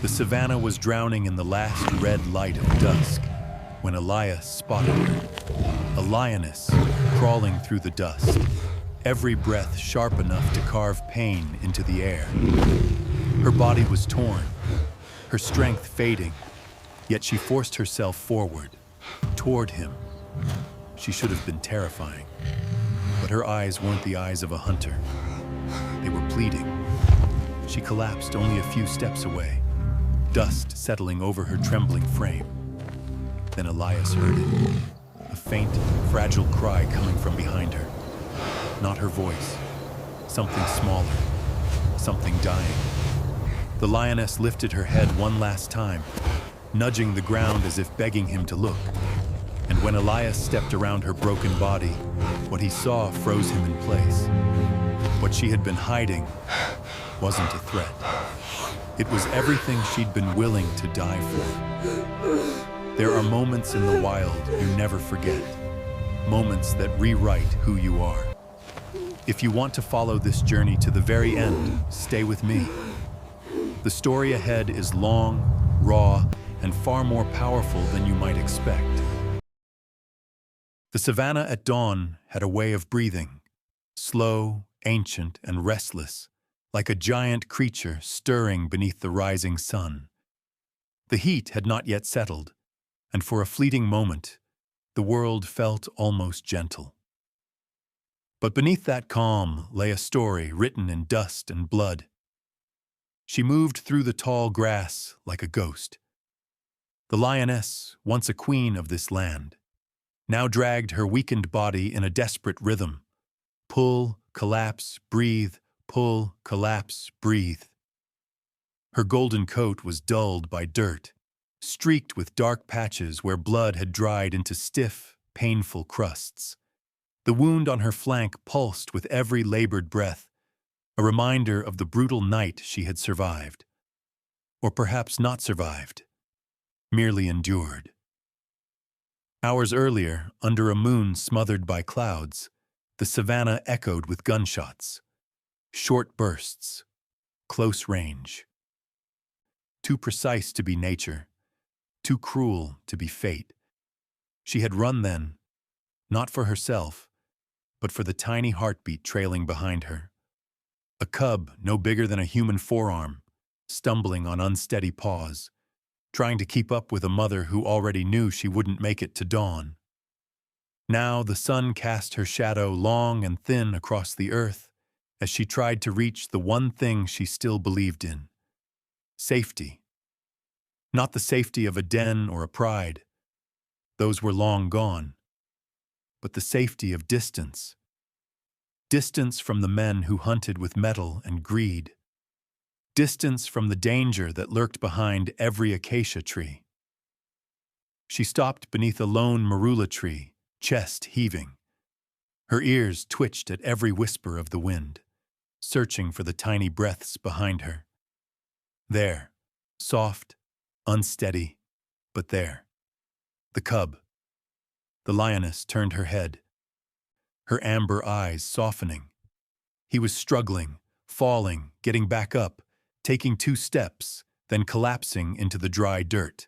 The savannah was drowning in the last red light of dusk when Elias spotted her, a lioness crawling through the dust, every breath sharp enough to carve pain into the air. Her body was torn, her strength fading, yet she forced herself forward, toward him. She should have been terrifying, but her eyes weren't the eyes of a hunter. They were pleading. She collapsed only a few steps away, dust settling over her trembling frame. Then Elias heard it, a faint, fragile cry coming from behind her. Not her voice, something smaller, something dying. The lioness lifted her head one last time, nudging the ground as if begging him to look. And when Elias stepped around her broken body, what he saw froze him in place. What she had been hiding wasn't a threat. It was everything she'd been willing to die for. There are moments in the wild you never forget, moments that rewrite who you are. If you want to follow this journey to the very end, stay with me. The story ahead is long, raw, and far more powerful than you might expect. The savannah at dawn had a way of breathing, slow, ancient, and restless, like a giant creature stirring beneath the rising sun. The heat had not yet settled, and for a fleeting moment, the world felt almost gentle. But beneath that calm lay a story written in dust and blood. She moved through the tall grass like a ghost. The lioness, once a queen of this land, now dragged her weakened body in a desperate rhythm. Pull, collapse, breathe, pull, collapse, breathe. Her golden coat was dulled by dirt, streaked with dark patches where blood had dried into stiff, painful crusts. The wound on her flank pulsed with every labored breath, a reminder of the brutal night she had survived. Or perhaps not survived, merely endured. Hours earlier, under a moon smothered by clouds, the savannah echoed with gunshots. Short bursts, close range. Too precise to be nature, too cruel to be fate. She had run then, not for herself, but for the tiny heartbeat trailing behind her. A cub no bigger than a human forearm, stumbling on unsteady paws, trying to keep up with a mother who already knew she wouldn't make it to dawn. Now the sun cast her shadow long and thin across the earth as she tried to reach the one thing she still believed in: safety. Not the safety of a den or a pride. Those were long gone. But the safety of distance. Distance from the men who hunted with metal and greed. Distance from the danger that lurked behind every acacia tree. She stopped beneath a lone marula tree, chest heaving. Her ears twitched at every whisper of the wind, searching for the tiny breaths behind her. There, soft, unsteady, but there. The cub. The lioness turned her head, her amber eyes softening. He was struggling, falling, getting back up, taking 2 steps, then collapsing into the dry dirt.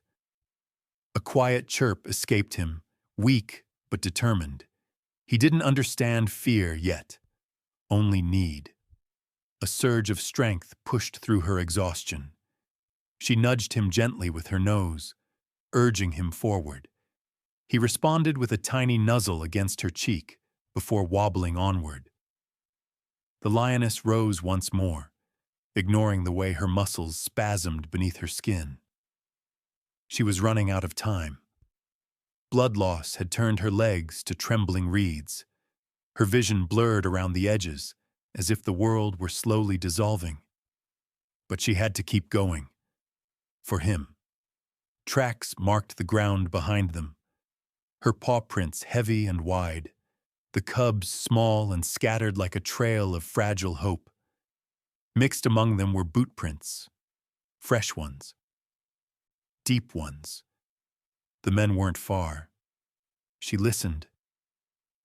A quiet chirp escaped him, weak but determined. He didn't understand fear yet, only need. A surge of strength pushed through her exhaustion. She nudged him gently with her nose, urging him forward. He responded with a tiny nuzzle against her cheek before wobbling onward. The lioness rose once more, ignoring the way her muscles spasmed beneath her skin. She was running out of time. Blood loss had turned her legs to trembling reeds. Her vision blurred around the edges, as if the world were slowly dissolving. But she had to keep going. For him. Tracks marked the ground behind them, her paw prints heavy and wide, the cubs small and scattered like a trail of fragile hope. Mixed among them were boot prints, fresh ones, deep ones. The men weren't far. She listened.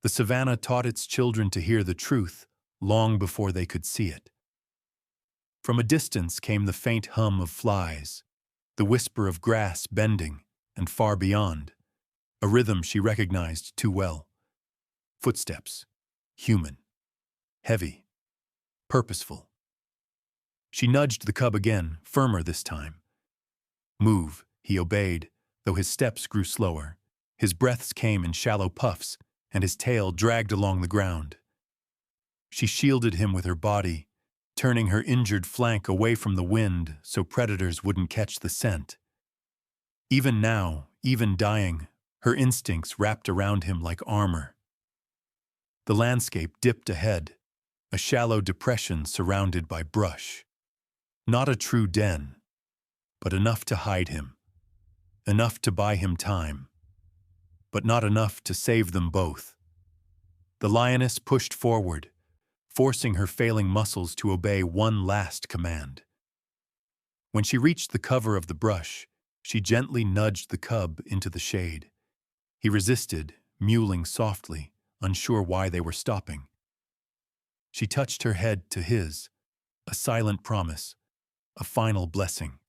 The savannah taught its children to hear the truth long before they could see it. From a distance came the faint hum of flies, the whisper of grass bending, and far beyond, a rhythm she recognized too well. Footsteps, human, heavy, purposeful. She nudged the cub again, firmer this time. Move, he obeyed, though his steps grew slower. His breaths came in shallow puffs, and his tail dragged along the ground. She shielded him with her body, turning her injured flank away from the wind so predators wouldn't catch the scent. Even now, even dying, her instincts wrapped around him like armor. The landscape dipped ahead, a shallow depression surrounded by brush. Not a true den, but enough to hide him, enough to buy him time, but not enough to save them both. The lioness pushed forward, forcing her failing muscles to obey one last command. When she reached the cover of the brush, she gently nudged the cub into the shade. He resisted, mewling softly, unsure why they were stopping. She touched her head to his, a silent promise, a final blessing.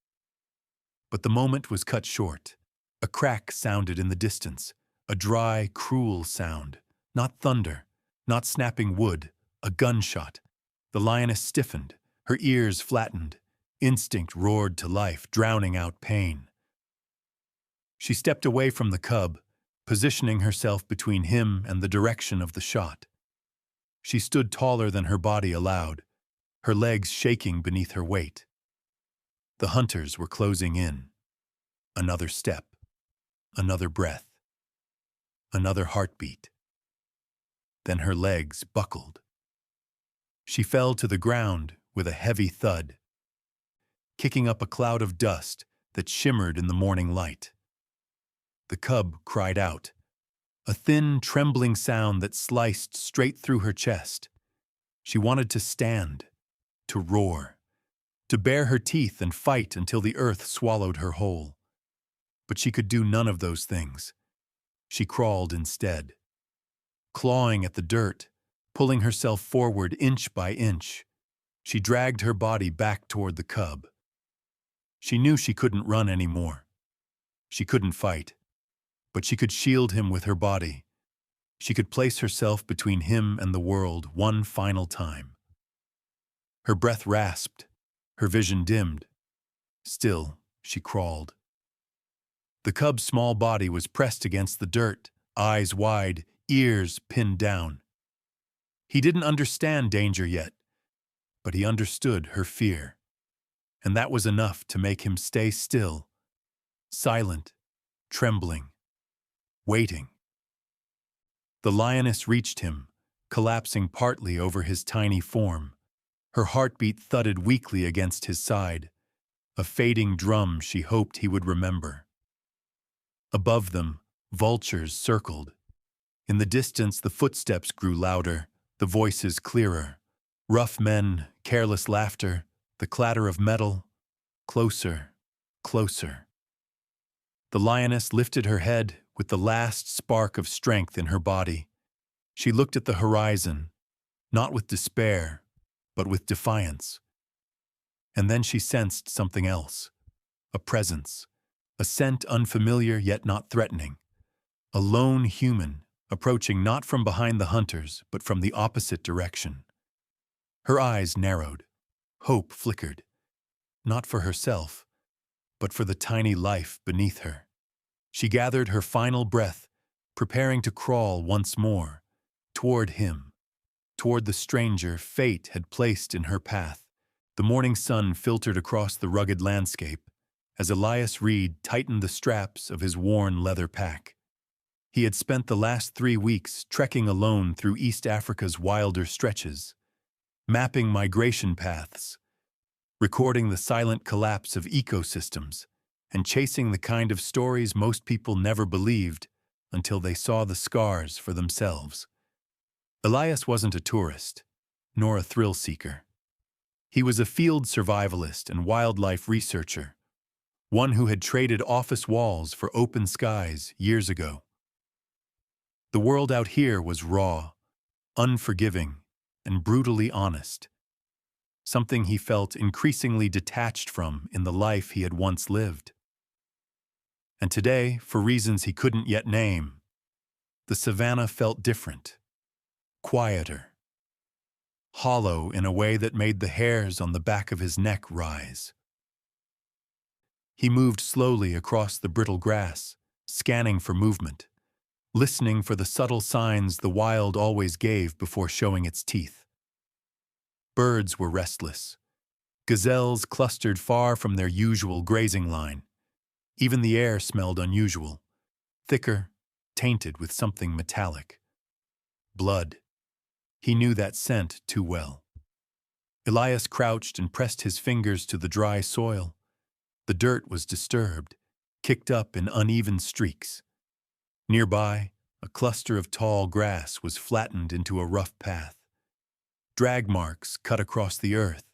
But the moment was cut short. A crack sounded in the distance, a dry, cruel sound, not thunder, not snapping wood, a gunshot. The lioness stiffened, her ears flattened. Instinct roared to life, drowning out pain. She stepped away from the cub, positioning herself between him and the direction of the shot. She stood taller than her body allowed, her legs shaking beneath her weight. The hunters were closing in. Another step, another breath, another heartbeat. Then her legs buckled. She fell to the ground with a heavy thud, kicking up a cloud of dust that shimmered in the morning light. The cub cried out, a thin, trembling sound that sliced straight through her chest. She wanted to stand, to roar, to bare her teeth and fight until the earth swallowed her whole. But she could do none of those things. She crawled instead, clawing at the dirt, pulling herself forward inch by inch. She dragged her body back toward the cub. She knew she couldn't run anymore. She couldn't fight, but she could shield him with her body. She could place herself between him and the world one final time. Her breath rasped, her vision dimmed. Still, she crawled. The cub's small body was pressed against the dirt, eyes wide, ears pinned down. He didn't understand danger yet, but he understood her fear. And that was enough to make him stay still, silent, trembling, waiting. The lioness reached him, collapsing partly over his tiny form. Her heartbeat thudded weakly against his side, a fading drum she hoped he would remember. Above them, vultures circled. In the distance, the footsteps grew louder, the voices clearer. Rough men, careless laughter, the clatter of metal. Closer, closer. The lioness lifted her head with the last spark of strength in her body. She looked at the horizon, not with despair, but with defiance. And then she sensed something else, a presence, a scent unfamiliar yet not threatening. A lone human, approaching not from behind the hunters, but from the opposite direction. Her eyes narrowed. Hope flickered. Not for herself, but for the tiny life beneath her. She gathered her final breath, preparing to crawl once more, toward him, toward the stranger fate had placed in her path. The morning sun filtered across the rugged landscape as Elias Reed tightened the straps of his worn leather pack. He had spent the last 3 weeks trekking alone through East Africa's wilder stretches, mapping migration paths, recording the silent collapse of ecosystems, and chasing the kind of stories most people never believed until they saw the scars for themselves. Elias wasn't a tourist, nor a thrill seeker. He was a field survivalist and wildlife researcher, one who had traded office walls for open skies years ago. The world out here was raw, unforgiving, and brutally honest, something he felt increasingly detached from in the life he had once lived. And today, for reasons he couldn't yet name, the savannah felt different, quieter, hollow in a way that made the hairs on the back of his neck rise. He moved slowly across the brittle grass, scanning for movement, listening for the subtle signs the wild always gave before showing its teeth. Birds were restless. Gazelles clustered far from their usual grazing line. Even the air smelled unusual, thicker, tainted with something metallic. Blood. He knew that scent too well. Elias crouched and pressed his fingers to the dry soil. The dirt was disturbed, kicked up in uneven streaks. Nearby, a cluster of tall grass was flattened into a rough path. Drag marks cut across the earth,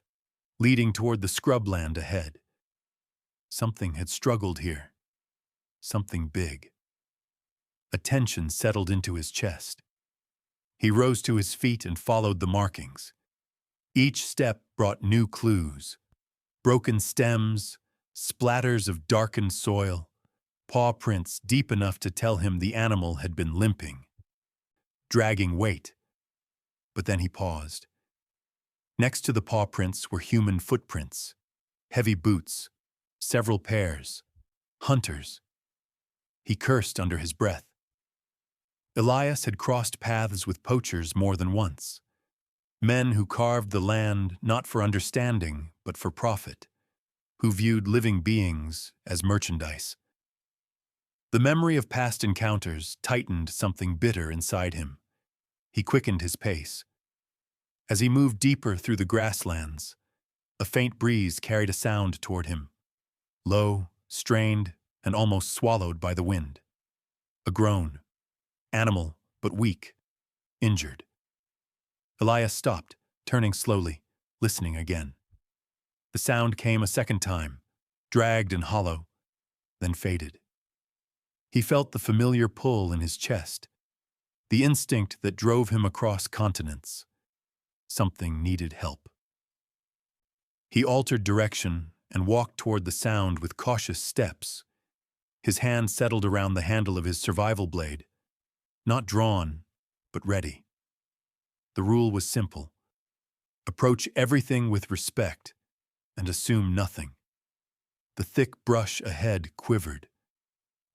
leading toward the scrubland ahead. Something had struggled here. Something big. A tension settled into his chest. He rose to his feet and followed the markings. Each step brought new clues. Broken stems, splatters of darkened soil, paw prints deep enough to tell him the animal had been limping, dragging weight. But then he paused. Next to the paw prints were human footprints, heavy boots, several pairs, hunters. He cursed under his breath. Elias had crossed paths with poachers more than once. Men who carved the land not for understanding, but for profit, who viewed living beings as merchandise. The memory of past encounters tightened something bitter inside him. He quickened his pace. As he moved deeper through the grasslands, a faint breeze carried a sound toward him, low, strained, and almost swallowed by the wind. A groan. Animal, but weak, injured. Elias stopped, turning slowly, listening again. The sound came a second time, dragged and hollow, then faded. He felt the familiar pull in his chest, the instinct that drove him across continents. Something needed help. He altered direction and walked toward the sound with cautious steps. His hand settled around the handle of his survival blade, not drawn, but ready. The rule was simple. Approach everything with respect and assume nothing. The thick brush ahead quivered.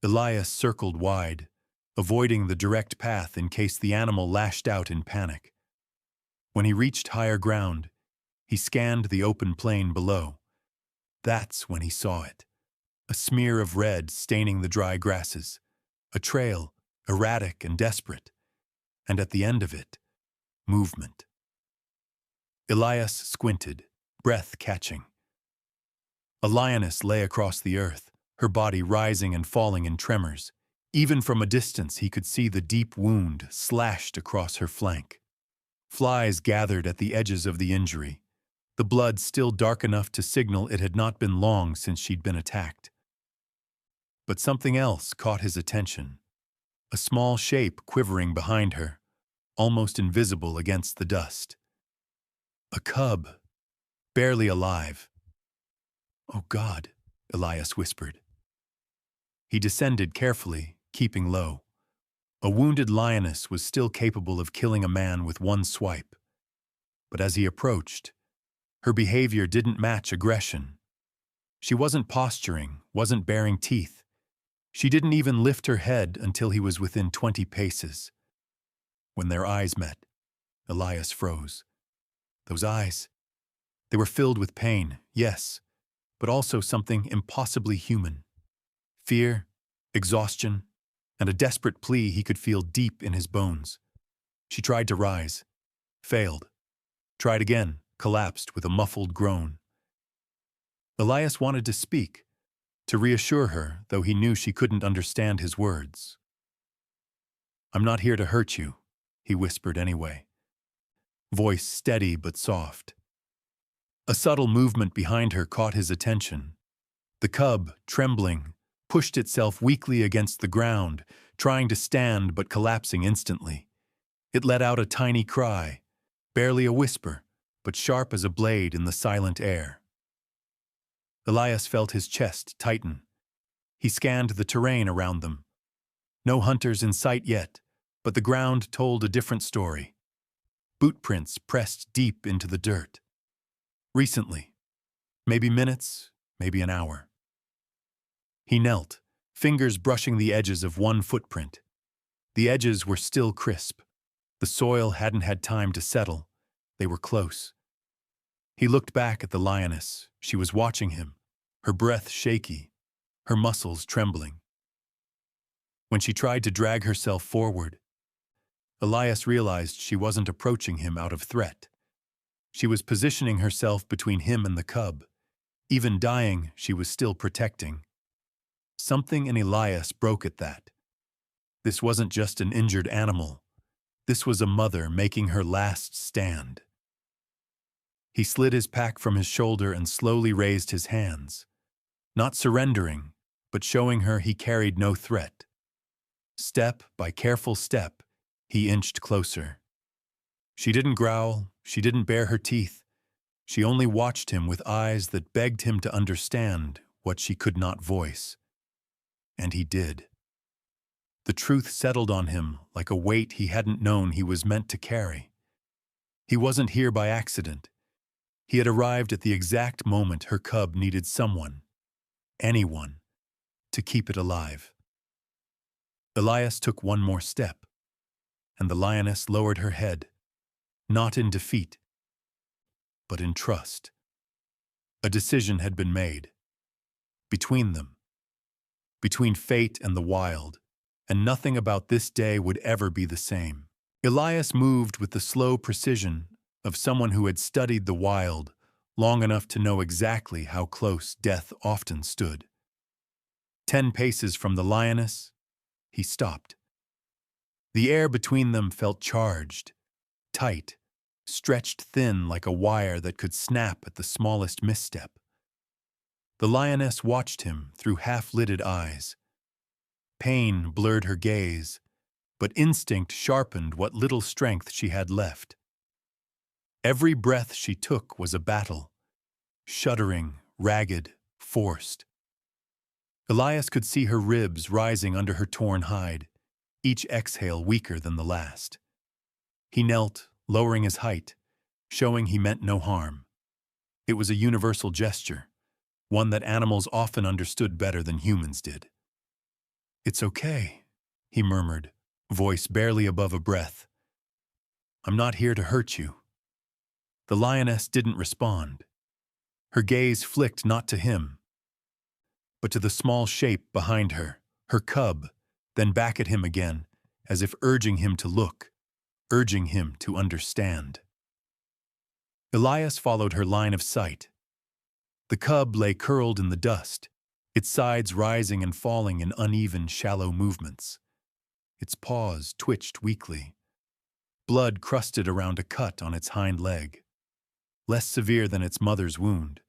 Elias circled wide, avoiding the direct path in case the animal lashed out in panic. When he reached higher ground, he scanned the open plain below. That's when he saw it. A smear of red staining the dry grasses. A trail, erratic and desperate. And at the end of it, movement. Elias squinted, breath catching. A lioness lay across the earth, her body rising and falling in tremors. Even from a distance he could see the deep wound slashed across her flank. Flies gathered at the edges of the injury, the blood still dark enough to signal it had not been long since she'd been attacked. But something else caught his attention. A small shape quivering behind her, almost invisible against the dust. A cub, barely alive. "Oh God," Elias whispered. He descended carefully, keeping low. A wounded lioness was still capable of killing a man with one swipe. But as he approached, her behavior didn't match aggression. She wasn't posturing, wasn't baring teeth. She didn't even lift her head until he was within 20 paces. When their eyes met, Elias froze. Those eyes, they were filled with pain, yes, but also something impossibly human. Fear, exhaustion, and a desperate plea he could feel deep in his bones. She tried to rise, failed, tried again, collapsed with a muffled groan. Elias wanted to speak, to reassure her, though he knew she couldn't understand his words. "I'm not here to hurt you," he whispered anyway. Voice steady but soft. A subtle movement behind her caught his attention. The cub, trembling, pushed itself weakly against the ground, trying to stand but collapsing instantly. It let out a tiny cry, barely a whisper, but sharp as a blade in the silent air. Elias felt his chest tighten. He scanned the terrain around them. No hunters in sight yet, but the ground told a different story. Boot prints pressed deep into the dirt. Recently, maybe minutes, maybe an hour. He knelt, fingers brushing the edges of one footprint. The edges were still crisp. The soil hadn't had time to settle. They were close. He looked back at the lioness. She was watching him, her breath shaky, her muscles trembling. When she tried to drag herself forward, Elias realized she wasn't approaching him out of threat. She was positioning herself between him and the cub. Even dying, she was still protecting. Something in Elias broke at that. This wasn't just an injured animal. This was a mother making her last stand. He slid his pack from his shoulder and slowly raised his hands, not surrendering, but showing her he carried no threat. Step by careful step, he inched closer. She didn't growl, she didn't bare her teeth. She only watched him with eyes that begged him to understand what she could not voice. And he did. The truth settled on him like a weight he hadn't known he was meant to carry. He wasn't here by accident. He had arrived at the exact moment her cub needed someone, anyone, to keep it alive. Elias took one more step, and the lioness lowered her head, not in defeat, but in trust. A decision had been made. Between them. Between fate and the wild, and nothing about this day would ever be the same. Elias moved with the slow precision of someone who had studied the wild long enough to know exactly how close death often stood. 10 paces from the lioness, he stopped. The air between them felt charged, tight, stretched thin like a wire that could snap at the smallest misstep. The lioness watched him through half-lidded eyes. Pain blurred her gaze, but instinct sharpened what little strength she had left. Every breath she took was a battle, shuddering, ragged, forced. Elias could see her ribs rising under her torn hide, each exhale weaker than the last. He knelt, lowering his height, showing he meant no harm. It was a universal gesture, one that animals often understood better than humans did. "It's okay," he murmured, voice barely above a breath. "I'm not here to hurt you." The lioness didn't respond. Her gaze flicked not to him, but to the small shape behind her, her cub, then back at him again, as if urging him to look, urging him to understand. Elias followed her line of sight. The cub lay curled in the dust, its sides rising and falling in uneven, shallow movements. Its paws twitched weakly. Blood crusted around a cut on its hind leg. Less severe than its mother's wound,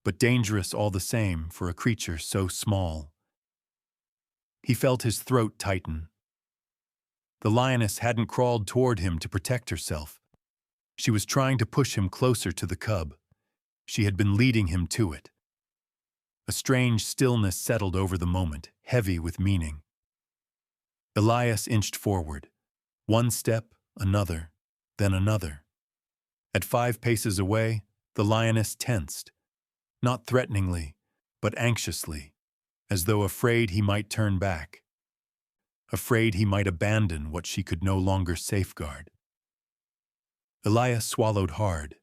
but dangerous all the same for a creature so small. He felt his throat tighten. The lioness hadn't crawled toward him to protect herself. She was trying to push him closer to the cub. She had been leading him to it. A strange stillness settled over the moment, heavy with meaning. Elias inched forward. One step, another, then another. At 5 paces away, the lioness tensed, not threateningly, but anxiously, as though afraid he might turn back, afraid he might abandon what she could no longer safeguard. Elias swallowed hard.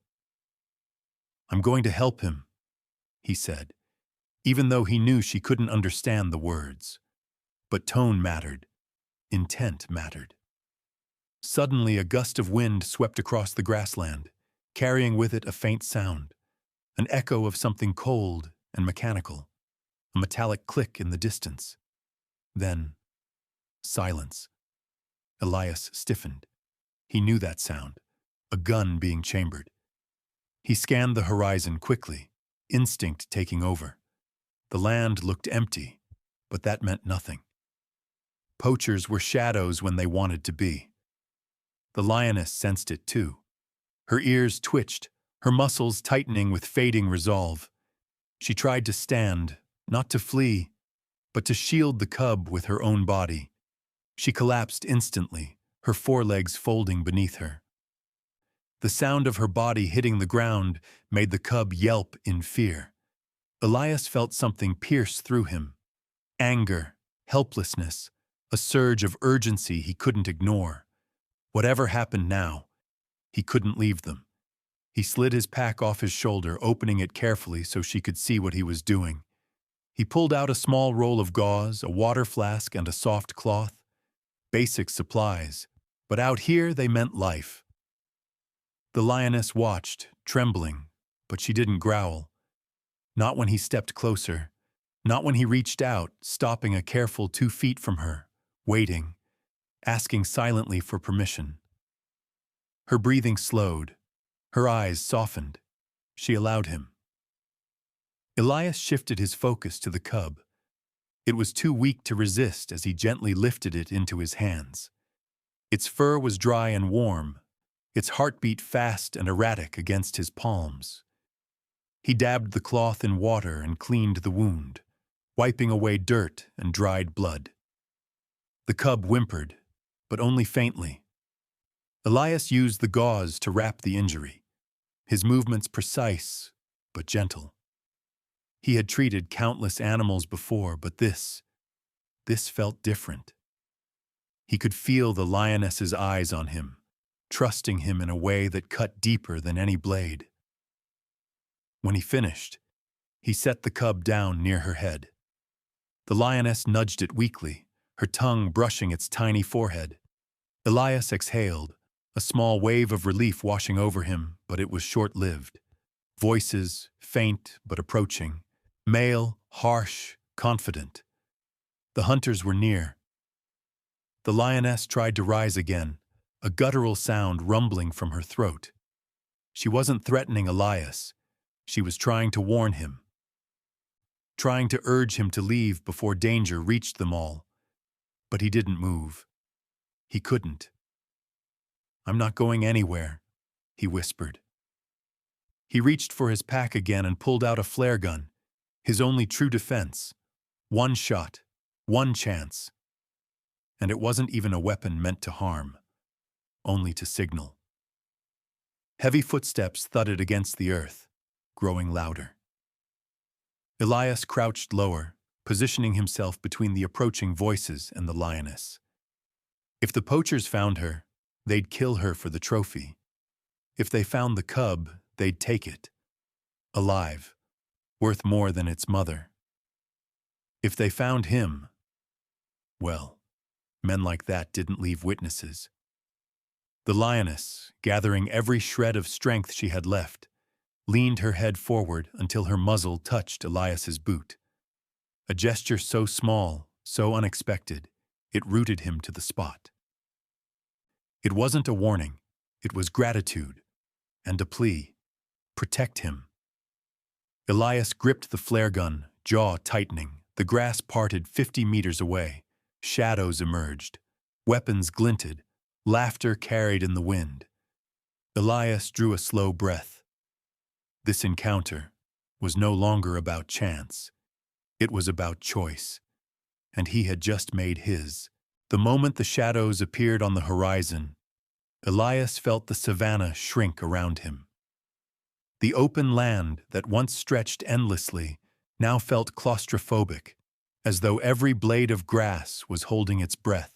"I'm going to help him," he said, even though he knew she couldn't understand the words. But tone mattered. Intent mattered. Suddenly, a gust of wind swept across the grassland, carrying with it a faint sound, an echo of something cold and mechanical, a metallic click in the distance. Then, silence. Elias stiffened. He knew that sound, a gun being chambered. He scanned the horizon quickly, instinct taking over. The land looked empty, but that meant nothing. Poachers were shadows when they wanted to be. The lioness sensed it too. Her ears twitched, her muscles tightening with fading resolve. She tried to stand, not to flee, But to shield the cub with her own body, she collapsed instantly, her forelegs folding beneath her. The sound of her body hitting the ground made the cub yelp in fear. Elias felt something pierce through him. Anger, helplessness, a surge of urgency he couldn't ignore. Whatever happened now, he couldn't leave them. He slid his pack off his shoulder, opening it carefully so she could see what he was doing. He pulled out a small roll of gauze, a water flask, and a soft cloth. Basic supplies, but out here they meant life. The lioness watched, trembling, but she didn't growl. Not when he stepped closer, not when he reached out, stopping a careful 2 feet from her, waiting, asking silently for permission. Her breathing slowed, her eyes softened. She allowed him. Elias shifted his focus to the cub. It was too weak to resist as he gently lifted it into his hands. Its fur was dry and warm, its heartbeat fast and erratic against his palms. He dabbed the cloth in water and cleaned the wound, wiping away dirt and dried blood. The cub whimpered, but only faintly. Elias used the gauze to wrap the injury, his movements precise but gentle. He had treated countless animals before, but this felt different. He could feel the lioness's eyes on him, trusting him in a way that cut deeper than any blade. When he finished, he set the cub down near her head. The lioness nudged it weakly, her tongue brushing its tiny forehead. Elias exhaled, a small wave of relief washing over him, but it was short-lived. Voices, faint but approaching, male, harsh, confident. The hunters were near. The lioness tried to rise again, a guttural sound rumbling from her throat. She wasn't threatening Elias. She was trying to warn him, trying to urge him to leave before danger reached them all. But he didn't move. He couldn't. "I'm not going anywhere," he whispered. He reached for his pack again and pulled out a flare gun, his only true defense. One shot, one chance. And it wasn't even a weapon meant to harm, only to signal. Heavy footsteps thudded against the earth, growing louder. Elias crouched lower, positioning himself between the approaching voices and the lioness. If the poachers found her, they'd kill her for the trophy. If they found the cub, they'd take it. Alive, worth more than its mother. If they found him, well, men like that didn't leave witnesses. The lioness, gathering every shred of strength she had left, leaned her head forward until her muzzle touched Elias's boot. A gesture so small, so unexpected, it rooted him to the spot. It wasn't a warning, it was gratitude, and a plea. Protect him. Elias gripped the flare gun, jaw tightening. The grass parted 50 meters away. Shadows emerged. Weapons glinted. Laughter carried in the wind. Elias drew a slow breath. This encounter was no longer about chance. It was about choice. And he had just made his. The moment the shadows appeared on the horizon, Elias felt the savanna shrink around him. The open land that once stretched endlessly now felt claustrophobic, as though every blade of grass was holding its breath.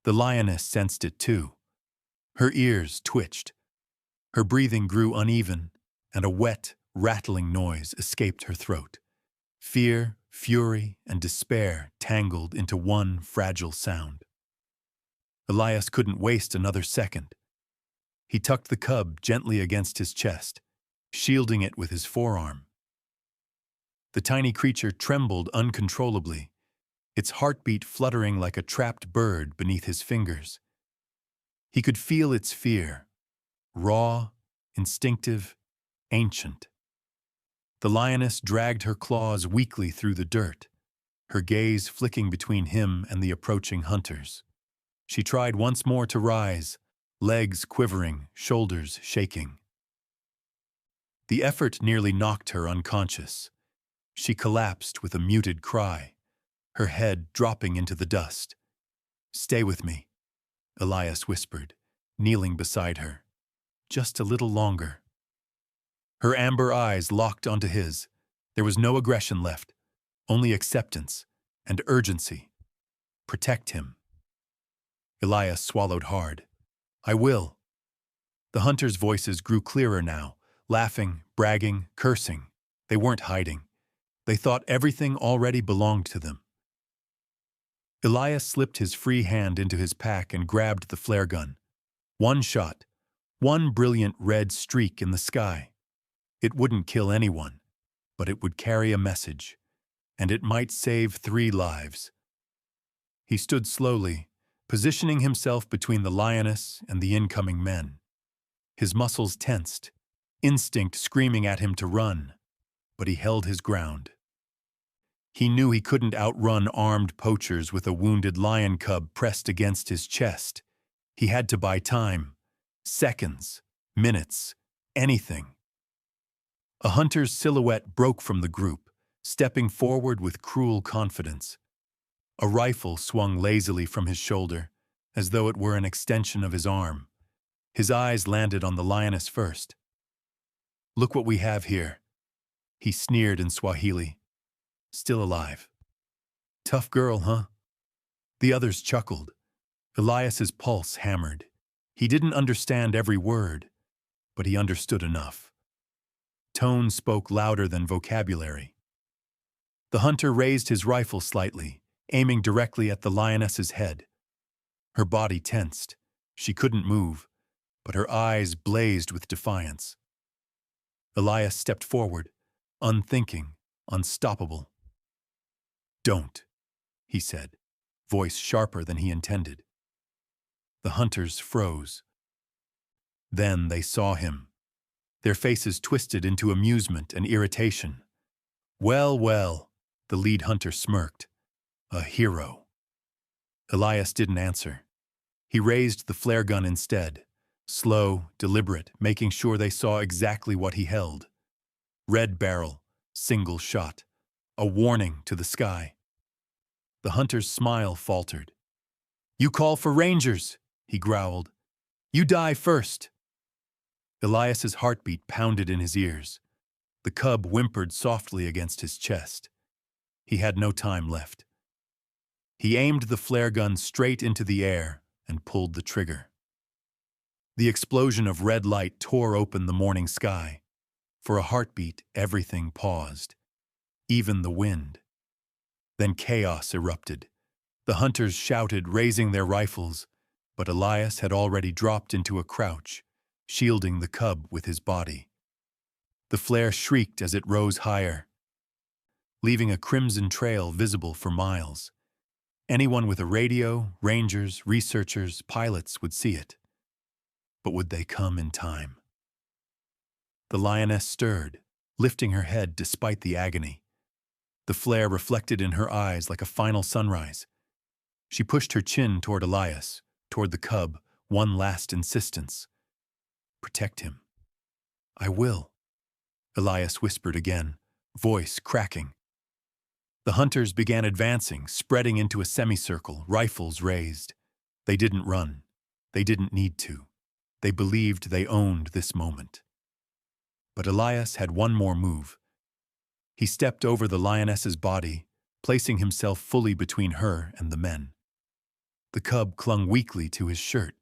The lioness sensed it too. Her ears twitched. Her breathing grew uneven, and a wet, rattling noise escaped her throat. Fear, fury, and despair tangled into one fragile sound. Elias couldn't waste another second. He tucked the cub gently against his chest, shielding it with his forearm. The tiny creature trembled uncontrollably, its heartbeat fluttering like a trapped bird beneath his fingers. He could feel its fear, raw, instinctive, ancient. The lioness dragged her claws weakly through the dirt, her gaze flicking between him and the approaching hunters. She tried once more to rise, legs quivering, shoulders shaking. The effort nearly knocked her unconscious. She collapsed with a muted cry, her head dropping into the dust. "Stay with me," Elias whispered, kneeling beside her. "Just a little longer." Her amber eyes locked onto his. There was no aggression left, only acceptance and urgency. "Protect him." Elias swallowed hard. "I will." The hunters' voices grew clearer now, laughing, bragging, cursing. They weren't hiding. They thought everything already belonged to them. Elias slipped his free hand into his pack and grabbed the flare gun. One shot, one brilliant red streak in the sky. It wouldn't kill anyone, but it would carry a message, and it might save 3 lives. He stood slowly, positioning himself between the lioness and the incoming men. His muscles tensed, instinct screaming at him to run, but he held his ground. He knew he couldn't outrun armed poachers with a wounded lion cub pressed against his chest. He had to buy time, seconds, minutes, anything. A hunter's silhouette broke from the group, stepping forward with cruel confidence. A rifle swung lazily from his shoulder, as though it were an extension of his arm. His eyes landed on the lioness first. "Look what we have here," he sneered in Swahili. "Still alive. Tough girl, huh?" The others chuckled. Elias's pulse hammered. He didn't understand every word, but he understood enough. Tone spoke louder than vocabulary. The hunter raised his rifle slightly, aiming directly at the lioness's head. Her body tensed. She couldn't move, but her eyes blazed with defiance. Elias stepped forward, unthinking, unstoppable. "Don't," he said, voice sharper than he intended. The hunters froze. Then they saw him. Their faces twisted into amusement and irritation. "Well, well," the lead hunter smirked. "A hero." Elias didn't answer. He raised the flare gun instead, slow, deliberate, making sure they saw exactly what he held. Red barrel, single shot, a warning to the sky. The hunter's smile faltered. "You call for rangers," he growled. "You die first." Elias's heartbeat pounded in his ears. The cub whimpered softly against his chest. He had no time left. He aimed the flare gun straight into the air and pulled the trigger. The explosion of red light tore open the morning sky. For a heartbeat, everything paused, even the wind. Then chaos erupted. The hunters shouted, raising their rifles, but Elias had already dropped into a crouch, shielding the cub with his body. The flare shrieked as it rose higher, leaving a crimson trail visible for miles. Anyone with a radio, rangers, researchers, pilots would see it. But would they come in time? The lioness stirred, lifting her head despite the agony. The flare reflected in her eyes like a final sunrise. She pushed her chin toward Elias, toward the cub, one last insistence. "Protect him." "I will," Elias whispered again, voice cracking. The hunters began advancing, spreading into a semicircle, rifles raised. They didn't run. They didn't need to. They believed they owned this moment. But Elias had one more move. He stepped over the lioness's body, placing himself fully between her and the men. The cub clung weakly to his shirt,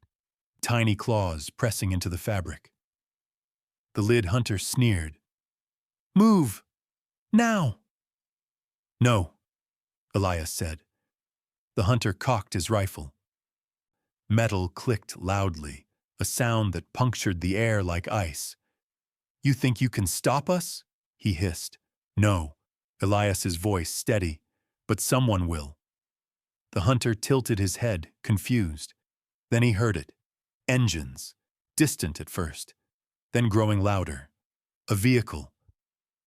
tiny claws pressing into the fabric. The lead hunter sneered. "Move! Now!" "No," Elias said. The hunter cocked his rifle. Metal clicked loudly, a sound that punctured the air like ice. "You think you can stop us?" he hissed. "No," Elias's voice steady, "but someone will." The hunter tilted his head, confused. Then he heard it. Engines, distant at first, then growing louder. A vehicle.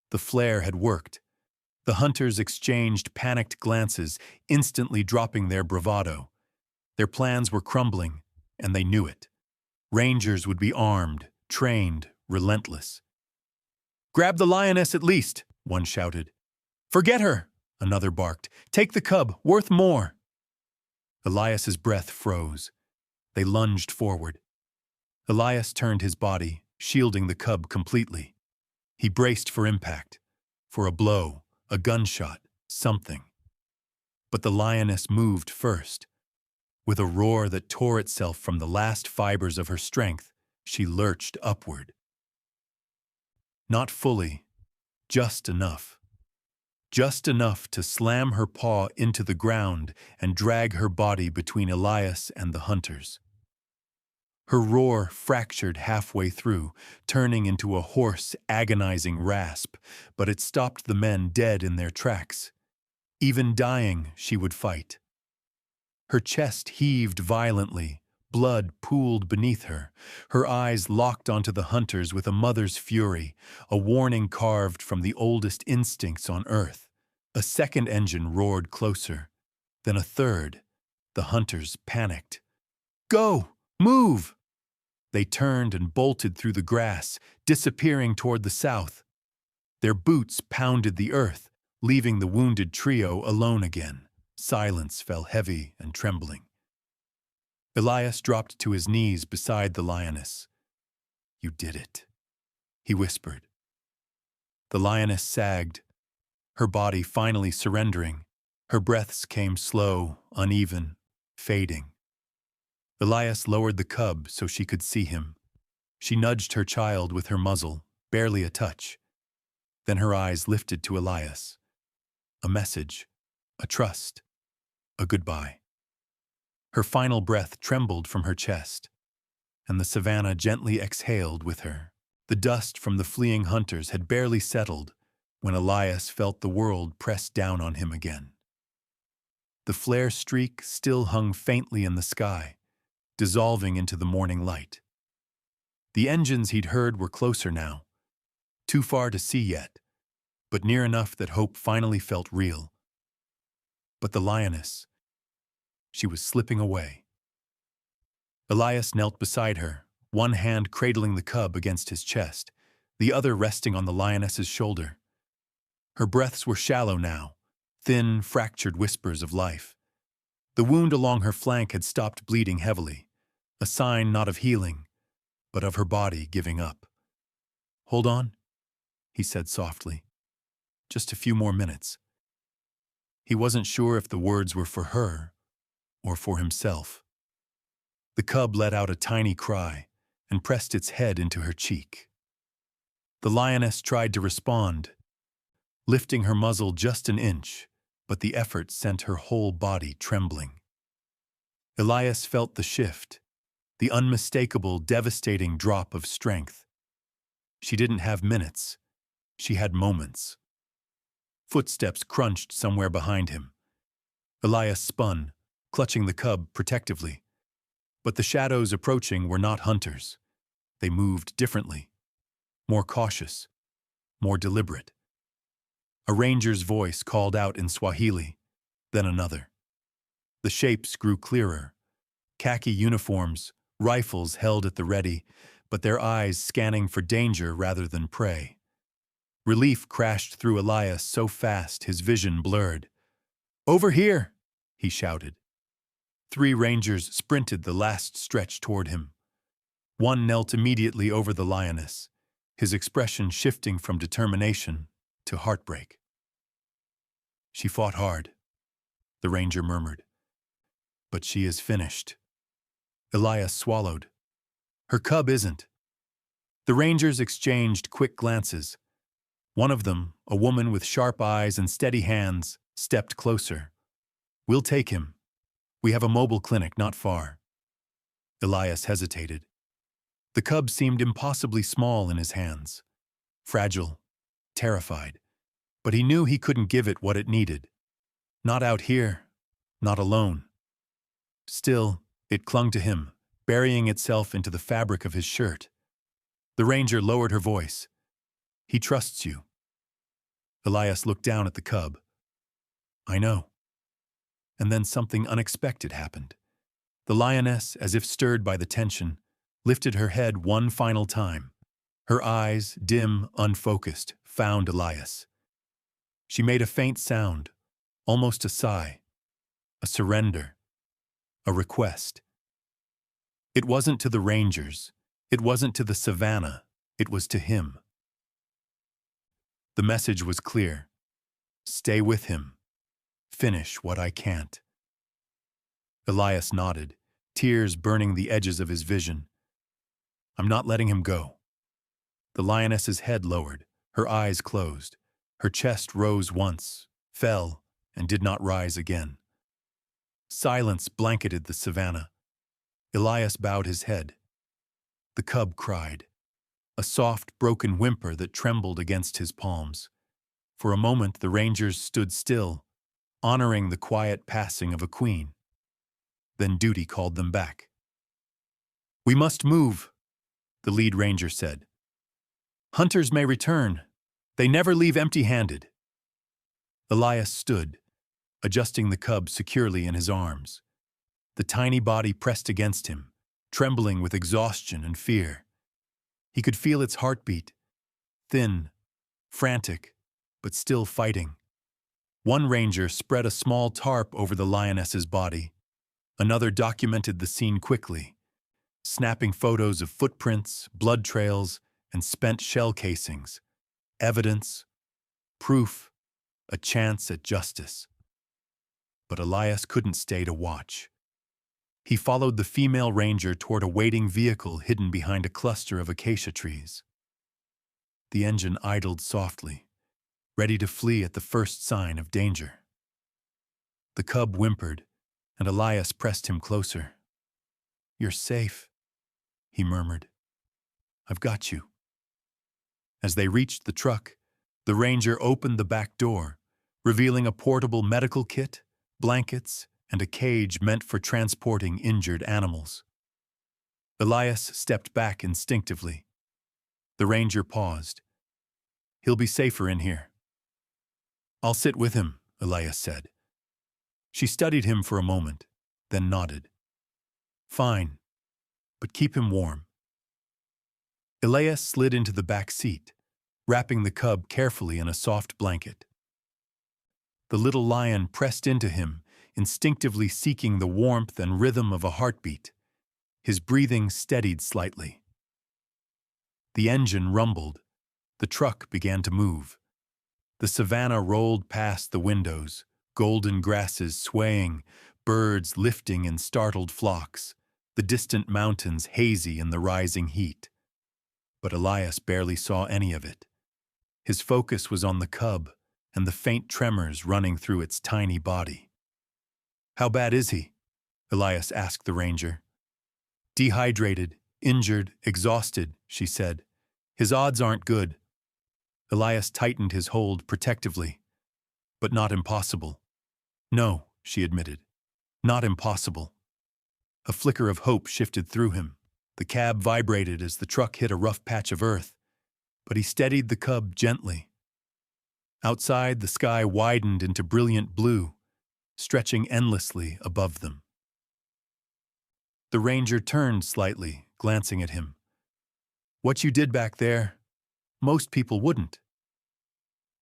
The flare had worked. The hunters exchanged panicked glances, instantly dropping their bravado. Their plans were crumbling, and they knew it. Rangers would be armed, trained, relentless. "Grab the lioness at least," one shouted. "Forget her," Another barked, "Take the cub, worth more!" Elias's breath froze. They lunged forward. Elias turned his body, shielding the cub completely. He braced for impact, for a blow, a gunshot, something. But the lioness moved first. With a roar that tore itself from the last fibers of her strength, she lurched upward. Not fully, just enough. Just enough to slam her paw into the ground and drag her body between Elias and the hunters. Her roar fractured halfway through, turning into a hoarse, agonizing rasp, but it stopped the men dead in their tracks. Even dying, she would fight. Her chest heaved violently, blood pooled beneath her. Her eyes locked onto the hunters with a mother's fury, a warning carved from the oldest instincts on earth. A second engine roared closer, then a third. The hunters panicked. "Go! Move!" They turned and bolted through the grass, disappearing toward the south. Their boots pounded the earth, leaving the wounded trio alone again. Silence fell heavy and trembling. Elias dropped to his knees beside the lioness. "You did it," he whispered. The lioness sagged, her body finally surrendering. Her breaths came slow, uneven, fading. Elias lowered the cub so she could see him. She nudged her child with her muzzle, barely a touch. Then her eyes lifted to Elias. A message, a trust, a goodbye. Her final breath trembled from her chest, and the savannah gently exhaled with her. The dust from the fleeing hunters had barely settled when Elias felt the world press down on him again. The flare streak still hung faintly in the sky, dissolving into the morning light. The engines he'd heard were closer now, too far to see yet, but near enough that hope finally felt real. But the lioness, she was slipping away. Elias knelt beside her, one hand cradling the cub against his chest, the other resting on the lioness's shoulder. Her breaths were shallow now, thin, fractured whispers of life. The wound along her flank had stopped bleeding heavily, a sign not of healing, but of her body giving up. "Hold on," he said softly. "Just a few more minutes." He wasn't sure if the words were for her or for himself. The cub let out a tiny cry and pressed its head into her cheek. The lioness tried to respond, lifting her muzzle just an inch, but the effort sent her whole body trembling. Elias felt the shift, the unmistakable, devastating drop of strength. She didn't have minutes. She had moments. Footsteps crunched somewhere behind him. Elias spun, clutching the cub protectively. But the shadows approaching were not hunters. They moved differently, more cautious, more deliberate. A ranger's voice called out in Swahili, then another. The shapes grew clearer. Khaki uniforms, rifles held at the ready, but their eyes scanning for danger rather than prey. Relief crashed through Elias so fast his vision blurred. "Over here!" he shouted. 3 rangers sprinted the last stretch toward him. One knelt immediately over the lioness, his expression shifting from determination to heartbreak. "She fought hard," the ranger murmured. "But she is finished." Elias swallowed. "Her cub isn't." The rangers exchanged quick glances. One of them, a woman with sharp eyes and steady hands, stepped closer. "We'll take him. We have a mobile clinic not far." Elias hesitated. The cub seemed impossibly small in his hands, fragile, terrified, but he knew he couldn't give it what it needed. Not out here, not alone. Still, it clung to him, burying itself into the fabric of his shirt. The ranger lowered her voice. "He trusts you." Elias looked down at the cub. "I know." And then something unexpected happened. The lioness, as if stirred by the tension, lifted her head one final time. Her eyes, dim, unfocused, found Elias. She made a faint sound, almost a sigh, a surrender, a request. It wasn't to the rangers, it wasn't to the savannah, it was to him. The message was clear. Stay with him. Finish what I can't. Elias nodded, tears burning the edges of his vision. I'm not letting him go. The lioness's head lowered, her eyes closed. Her chest rose once, fell, and did not rise again. Silence blanketed the savannah. Elias bowed his head. The cub cried, a soft, broken whimper that trembled against his palms. For a moment the rangers stood still, honoring the quiet passing of a queen. Then duty called them back. We must move, the lead ranger said. Hunters may return. They never leave empty-handed. Elias stood, adjusting the cub securely in his arms. The tiny body pressed against him, trembling with exhaustion and fear. He could feel its heartbeat, thin, frantic, but still fighting. One ranger spread a small tarp over the lioness's body. Another documented the scene quickly, snapping photos of footprints, blood trails, and spent shell casings. Evidence, proof, a chance at justice. But Elias couldn't stay to watch. He followed the female ranger toward a waiting vehicle hidden behind a cluster of acacia trees. The engine idled softly, ready to flee at the first sign of danger. The cub whimpered, and Elias pressed him closer. You're safe, he murmured. I've got you. As they reached the truck, the ranger opened the back door, revealing a portable medical kit, blankets, and a cage meant for transporting injured animals. Elias stepped back instinctively. The ranger paused. He'll be safer in here. I'll sit with him, Elias said. She studied him for a moment, then nodded. Fine, but keep him warm. Elias slid into the back seat, wrapping the cub carefully in a soft blanket. The little lion pressed into him, instinctively seeking the warmth and rhythm of a heartbeat. His breathing steadied slightly. The engine rumbled. The truck began to move. The savannah rolled past the windows, golden grasses swaying, birds lifting in startled flocks, the distant mountains hazy in the rising heat. But Elias barely saw any of it. His focus was on the cub and the faint tremors running through its tiny body. How bad is he? Elias asked the ranger. Dehydrated, injured, exhausted, she said. His odds aren't good. Elias tightened his hold protectively. But not impossible. No, she admitted. Not impossible. A flicker of hope shifted through him. The cab vibrated as the truck hit a rough patch of earth, but he steadied the cub gently. Outside, the sky widened into brilliant blue, stretching endlessly above them. The ranger turned slightly, glancing at him. What you did back there, most people wouldn't.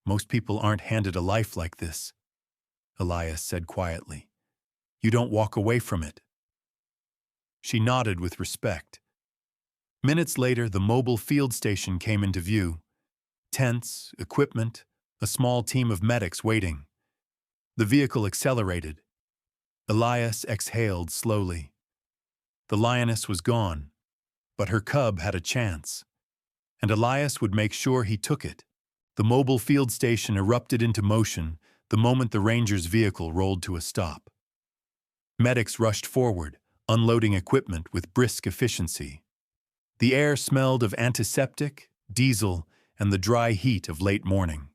Most people aren't handed a life like this, Elias said quietly. You don't walk away from it. She nodded with respect. Minutes later, the mobile field station came into view. Tents, equipment, a small team of medics waiting. The vehicle accelerated. Elias exhaled slowly. The lioness was gone, but her cub had a chance, and Elias would make sure he took it. The mobile field station erupted into motion the moment the ranger's vehicle rolled to a stop. Medics rushed forward, unloading equipment with brisk efficiency. The air smelled of antiseptic, diesel, and the dry heat of late morning.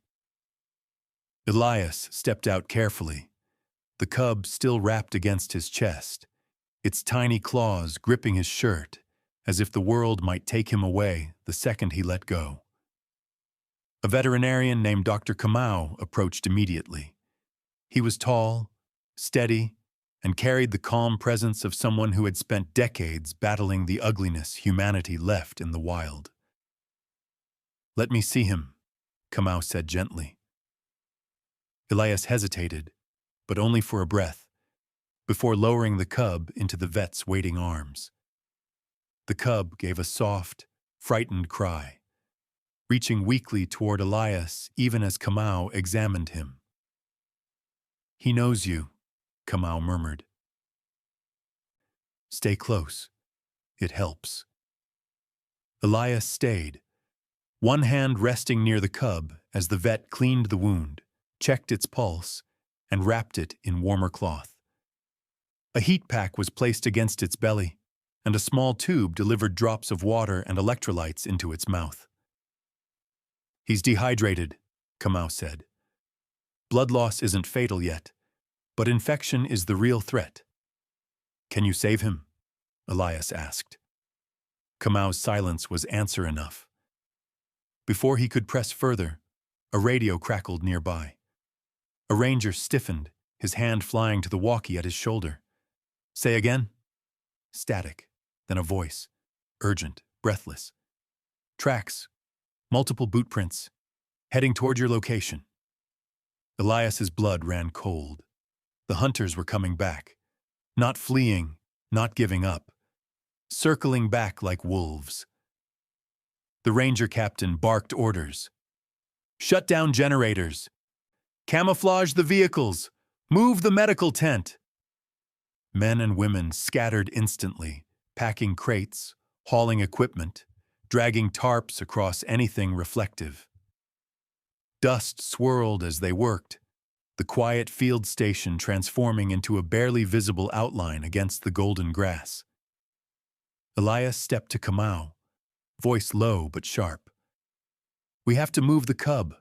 Elias stepped out carefully, the cub still wrapped against his chest, its tiny claws gripping his shirt, as if the world might take him away the second he let go. A veterinarian named Dr. Kamau approached immediately. He was tall, steady, and carried the calm presence of someone who had spent decades battling the ugliness humanity left in the wild. Let me see him, Kamau said gently. Elias hesitated, but only for a breath, before lowering the cub into the vet's waiting arms. The cub gave a soft, frightened cry, reaching weakly toward Elias even as Kamau examined him. "He knows you," Kamau murmured. "Stay close. It helps." Elias stayed, one hand resting near the cub as the vet cleaned the wound, checked its pulse, and wrapped it in warmer cloth. A heat pack was placed against its belly, and a small tube delivered drops of water and electrolytes into its mouth. "He's dehydrated," Kamau said. "Blood loss isn't fatal yet, but infection is the real threat." "Can you save him?" Elias asked. Kamau's silence was answer enough. Before he could press further, a radio crackled nearby. A ranger stiffened, his hand flying to the walkie at his shoulder. "Say again?" Static, then a voice, urgent, breathless. "Tracks, multiple boot prints, heading toward your location." Elias's blood ran cold. The hunters were coming back, not fleeing, not giving up, circling back like wolves. The ranger captain barked orders. "Shut down generators. Camouflage the vehicles. Move the medical tent." Men and women scattered instantly, packing crates, hauling equipment, dragging tarps across anything reflective. Dust swirled as they worked, the quiet field station transforming into a barely visible outline against the golden grass. Elias stepped to Kamau, voice low but sharp. "We have to move the cub."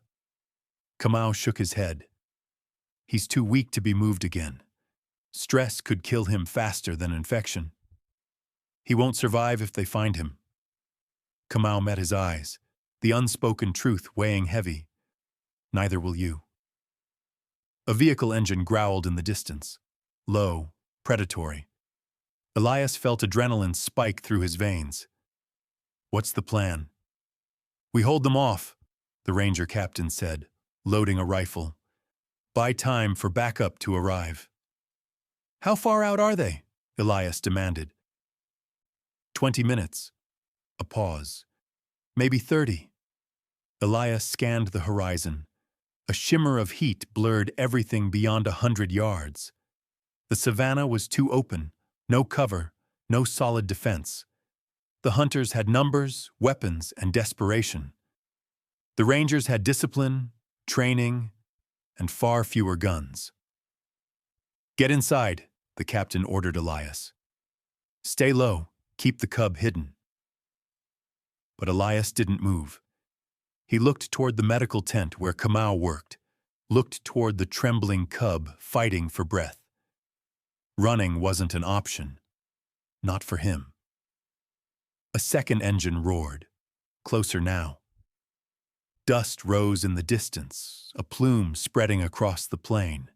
Kamau shook his head. "He's too weak to be moved again. Stress could kill him faster than infection. He won't survive if they find him." Kamau met his eyes, the unspoken truth weighing heavy. "Neither will you." A vehicle engine growled in the distance, low, predatory. Elias felt adrenaline spike through his veins. "What's the plan?" "We hold them off," the ranger captain said, loading a rifle. "Buy time for backup to arrive." "How far out are they?" Elias demanded. 20 minutes. A pause. Maybe 30. Elias scanned the horizon. A shimmer of heat blurred everything beyond 100 yards. The savannah was too open, no cover, no solid defense. The hunters had numbers, weapons, and desperation. The rangers had discipline, training, and far fewer guns. "Get inside," the captain ordered Elias. "Stay low, keep the cub hidden." But Elias didn't move. He looked toward the medical tent where Kamau worked, looked toward the trembling cub fighting for breath. Running wasn't an option. Not for him. A second engine roared, closer now. Dust rose in the distance, a plume spreading across the plain.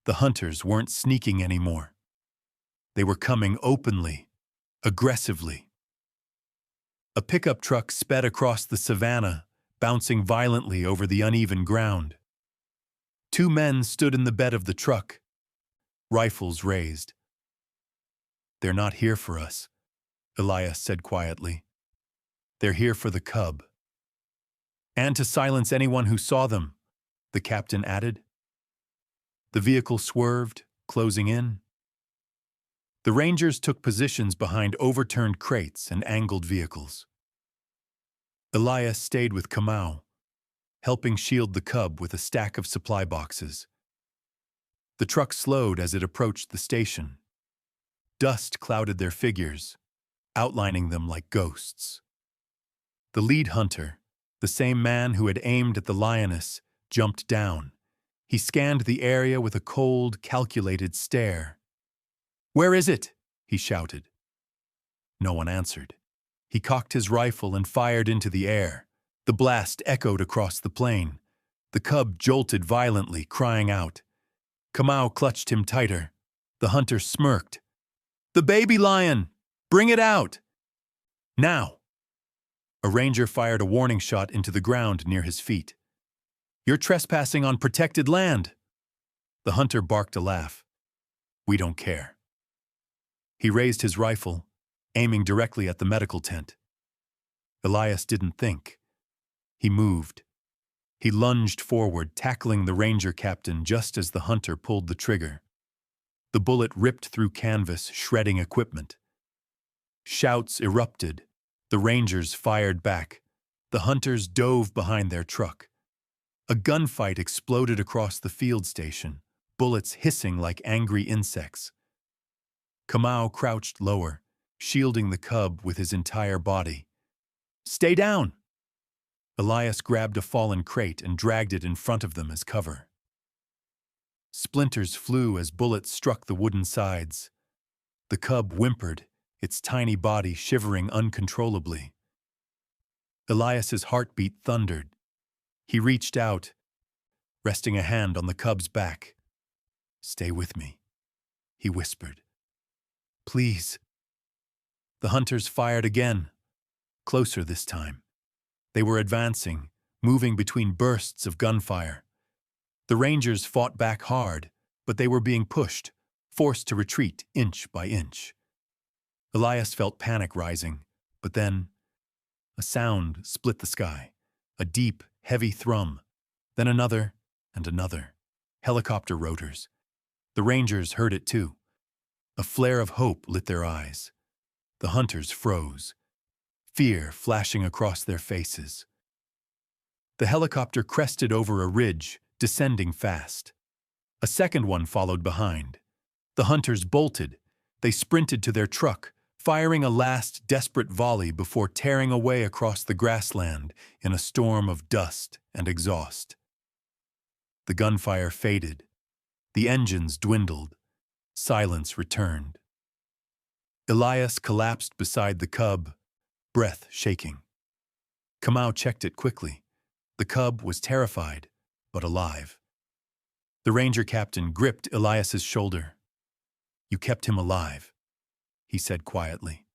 The hunters weren't sneaking anymore. They were coming openly, aggressively. A pickup truck sped across the savannah, bouncing violently over the uneven ground. 2 men stood in the bed of the truck, rifles raised. "They're not here for us," Elias said quietly. "They're here for the cub." "And to silence anyone who saw them," the captain added. The vehicle swerved, closing in. The rangers took positions behind overturned crates and angled vehicles. Elias stayed with Kamau, helping shield the cub with a stack of supply boxes. The truck slowed as it approached the station. Dust clouded their figures, outlining them like ghosts. The lead hunter, the same man who had aimed at the Lioness, jumped down. He scanned the area with a cold, calculated stare. "Where is it?" he shouted. No one answered. He cocked his rifle and fired into the air. The blast echoed across the plain. The cub jolted violently, crying out. Kamau clutched him tighter. The hunter smirked. "The baby lion! Bring it out!" "Now!" A ranger fired a warning shot into the ground near his feet. "You're trespassing on protected land." The hunter barked a laugh. "We don't care." He raised his rifle, aiming directly at the medical tent. Elias didn't think. He moved. He lunged forward, tackling the ranger captain just as the hunter pulled the trigger. The bullet ripped through canvas, shredding equipment. Shouts erupted. The rangers fired back. The hunters dove behind their truck. A gunfight exploded across the field station, bullets hissing like angry insects. Kamau crouched lower, shielding the cub with his entire body. "Stay down!" Elias grabbed a fallen crate and dragged it in front of them as cover. Splinters flew as bullets struck the wooden sides. The cub whimpered, its tiny body shivering uncontrollably. Elias's heartbeat thundered. He reached out, resting a hand on the cub's back. "Stay with me," he whispered. "Please." The hunters fired again, closer this time. They were advancing, moving between bursts of gunfire. The rangers fought back hard, but they were being pushed, forced to retreat inch by inch. Elias felt panic rising, but then a sound split the sky, a deep, heavy thrum, then another and another. Helicopter rotors. The rangers heard it too. A flare of hope lit their eyes. The hunters froze, fear flashing across their faces. The helicopter crested over a ridge, descending fast. A second one followed behind. The hunters bolted. They sprinted to their truck, firing a last desperate volley before tearing away across the grassland in a storm of dust and exhaust. The gunfire faded. The engines dwindled. Silence returned. Elias collapsed beside the cub, breath shaking. Kamau checked it quickly. The cub was terrified, but alive. The ranger captain gripped Elias's shoulder. "You kept him alive," he said quietly.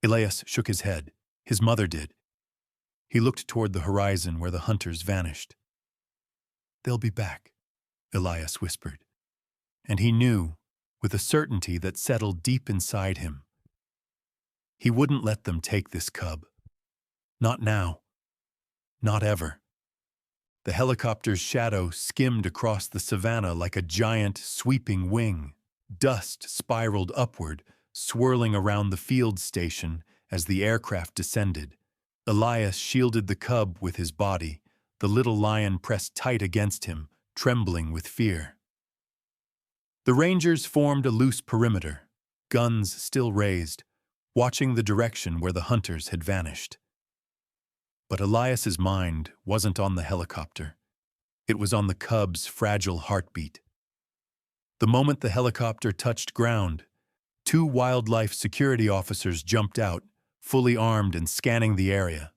Elias shook his head. His mother did. He looked toward the horizon where the hunters vanished. "They'll be back," Elias whispered. And he knew, with a certainty that settled deep inside him, he wouldn't let them take this cub. Not now. Not ever. The helicopter's shadow skimmed across the savannah like a giant, sweeping wing. Dust spiraled upward, swirling around the field station as the aircraft descended. Elias shielded the cub with his body, the little lion pressed tight against him, trembling with fear. The rangers formed a loose perimeter, guns still raised, watching the direction where the hunters had vanished. But Elias's mind wasn't on the helicopter. It was on the cub's fragile heartbeat. The moment the helicopter touched ground, 2 wildlife security officers jumped out, fully armed and scanning the area.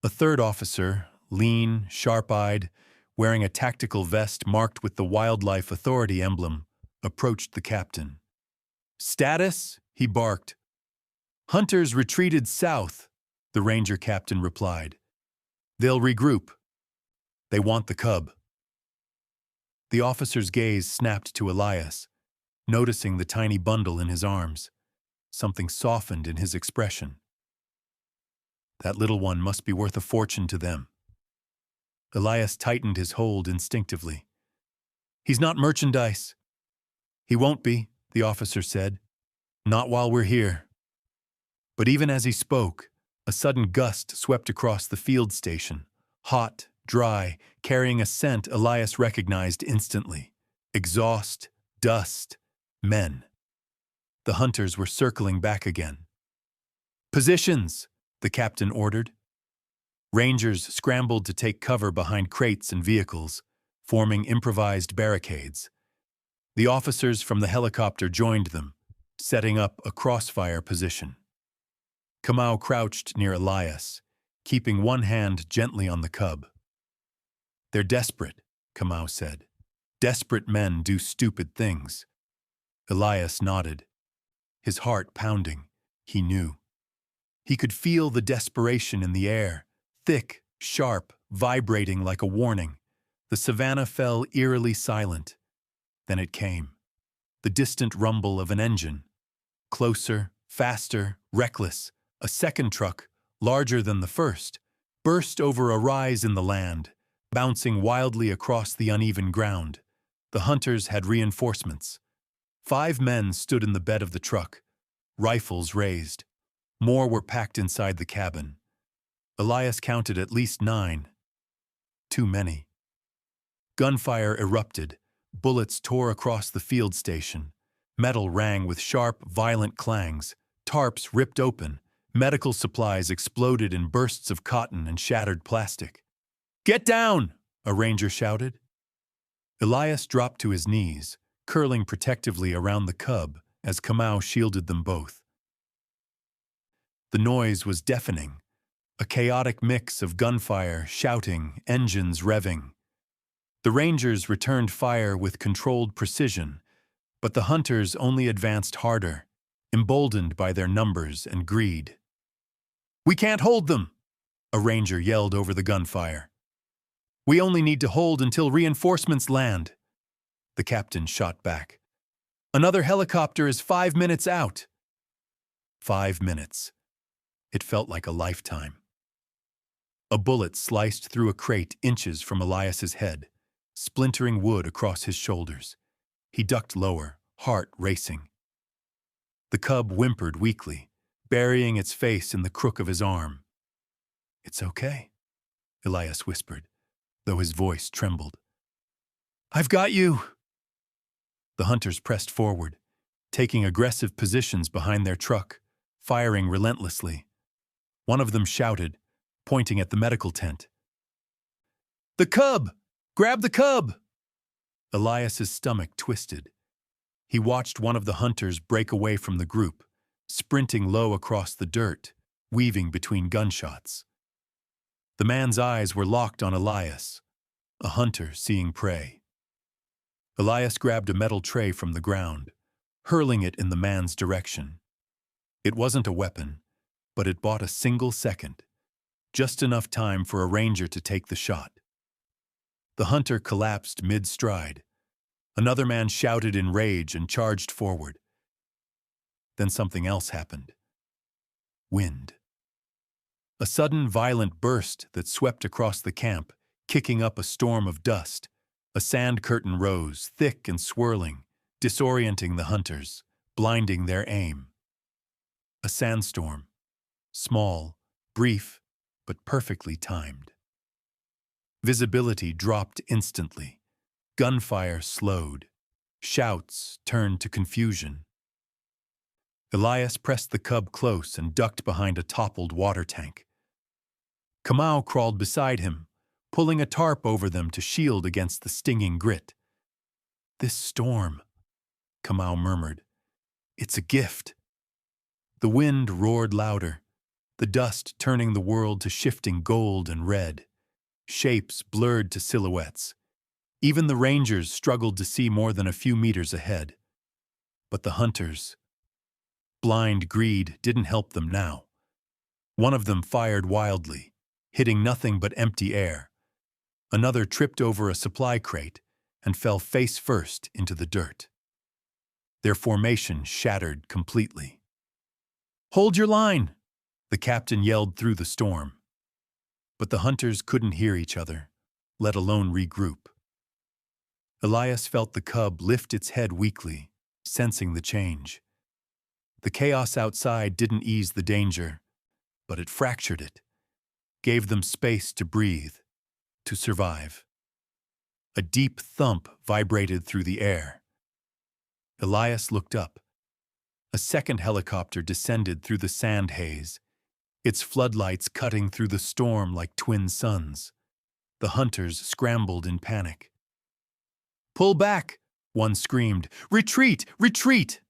A third officer, lean, sharp-eyed, wearing a tactical vest marked with the Wildlife Authority emblem, approached the captain. "Status?" he barked. "Hunters retreated south," the ranger captain replied. "They'll regroup. They want the cub." The officer's gaze snapped to Elias, noticing the tiny bundle in his arms. Something softened in his expression. That little one must be worth a fortune to them. Elias tightened his hold instinctively. "He's not merchandise." "He won't be," the officer said. "Not while we're here." But even as he spoke, a sudden gust swept across the field station, hot, dry, carrying a scent Elias recognized instantly. Exhaust, dust, men. The hunters were circling back again. "Positions!" the captain ordered. Rangers scrambled to take cover behind crates and vehicles, forming improvised barricades. The officers from the helicopter joined them, setting up a crossfire position. Kamau crouched near Elias, keeping one hand gently on the cub. "They're desperate," Kamau said. "Desperate men do stupid things." Elias nodded, his heart pounding. He knew. He could feel the desperation in the air, thick, sharp, vibrating like a warning. The savannah fell eerily silent. Then it came. The distant rumble of an engine. Closer, faster, reckless. A second truck, larger than the first, burst over a rise in the land, bouncing wildly across the uneven ground. The hunters had reinforcements. 5 men stood in the bed of the truck, rifles raised. More were packed inside the cabin. Elias counted at least 9. Too many. Gunfire erupted. Bullets tore across the field station. Metal rang with sharp, violent clangs. Tarps ripped open. Medical supplies exploded in bursts of cotton and shattered plastic. "Get down!" a ranger shouted. Elias dropped to his knees, curling protectively around the cub as Kamau shielded them both. The noise was deafening, a chaotic mix of gunfire, shouting, engines revving. The Rangers returned fire with controlled precision, but the hunters only advanced harder, emboldened by their numbers and greed. "We can't hold them!" a ranger yelled over the gunfire. "We only need to hold until reinforcements land," the captain shot back. "Another helicopter is 5 minutes out." 5 minutes. It felt like a lifetime. A bullet sliced through a crate inches from Elias's head, splintering wood across his shoulders. He ducked lower, heart racing. The cub whimpered weakly, burying its face in the crook of his arm. "It's okay," Elias whispered, though his voice trembled. "I've got you." The hunters pressed forward, taking aggressive positions behind their truck, firing relentlessly. One of them shouted, pointing at the medical tent. "The cub! Grab the cub!" Elias's stomach twisted. He watched one of the hunters break away from the group, sprinting low across the dirt, weaving between gunshots. The man's eyes were locked on Elias, a hunter seeing prey. Elias grabbed a metal tray from the ground, hurling it in the man's direction. It wasn't a weapon, but it bought a single second, just enough time for a ranger to take the shot. The hunter collapsed mid-stride. Another man shouted in rage and charged forward. Then something else happened. Wind. A sudden violent burst that swept across the camp, kicking up a storm of dust. A sand curtain rose, thick and swirling, disorienting the hunters, blinding their aim. A sandstorm. Small, brief, but perfectly timed. Visibility dropped instantly. Gunfire slowed. Shouts turned to confusion. Elias pressed the cub close and ducked behind a toppled water tank. Kamau crawled beside him, pulling a tarp over them to shield against the stinging grit. "This storm," Kamau murmured. "It's a gift." The wind roared louder, the dust turning the world to shifting gold and red. Shapes blurred to silhouettes. Even the rangers struggled to see more than a few meters ahead. But the hunters, blind greed didn't help them now. One of them fired wildly, hitting nothing but empty air. Another tripped over a supply crate and fell face first into the dirt. Their formation shattered completely. "Hold your line!" the captain yelled through the storm. But the hunters couldn't hear each other, let alone regroup. Elias felt the cub lift its head weakly, sensing the change. The chaos outside didn't ease the danger, but it fractured it, gave them space to breathe, to survive. A deep thump vibrated through the air. Elias looked up. A second helicopter descended through the sand haze, its floodlights cutting through the storm like twin suns. The hunters scrambled in panic. "Pull back!" one screamed. "Retreat! Retreat!"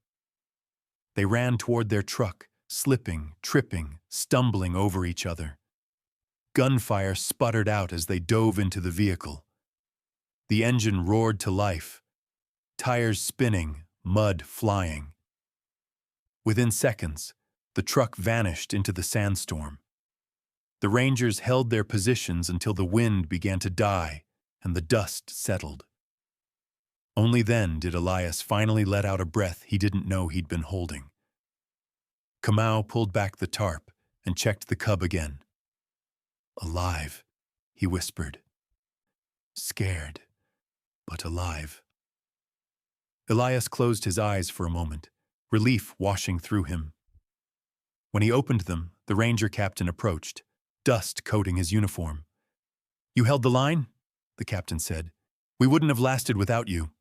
They ran toward their truck, slipping, tripping, stumbling over each other. Gunfire sputtered out as they dove into the vehicle. The engine roared to life, tires spinning, mud flying. Within seconds, the truck vanished into the sandstorm. The Rangers held their positions until the wind began to die and the dust settled. Only then did Elias finally let out a breath he didn't know he'd been holding. Kamau pulled back the tarp and checked the cub again. "Alive," he whispered. "Scared, but alive." Elias closed his eyes for a moment, relief washing through him. When he opened them, the ranger captain approached, dust coating his uniform. "You held the line?" the captain said. "We wouldn't have lasted without you."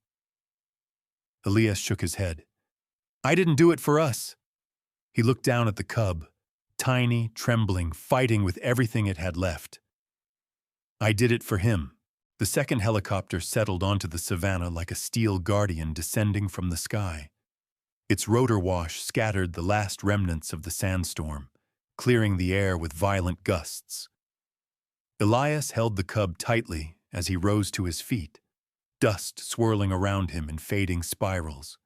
Elias shook his head. "I didn't do it for us." He looked down at the cub, tiny, trembling, fighting with everything it had left. "I did it for him." The second helicopter settled onto the savannah like a steel guardian descending from the sky. Its rotor wash scattered the last remnants of the sandstorm, clearing the air with violent gusts. Elias held the cub tightly as he rose to his feet, dust swirling around him in fading spirals.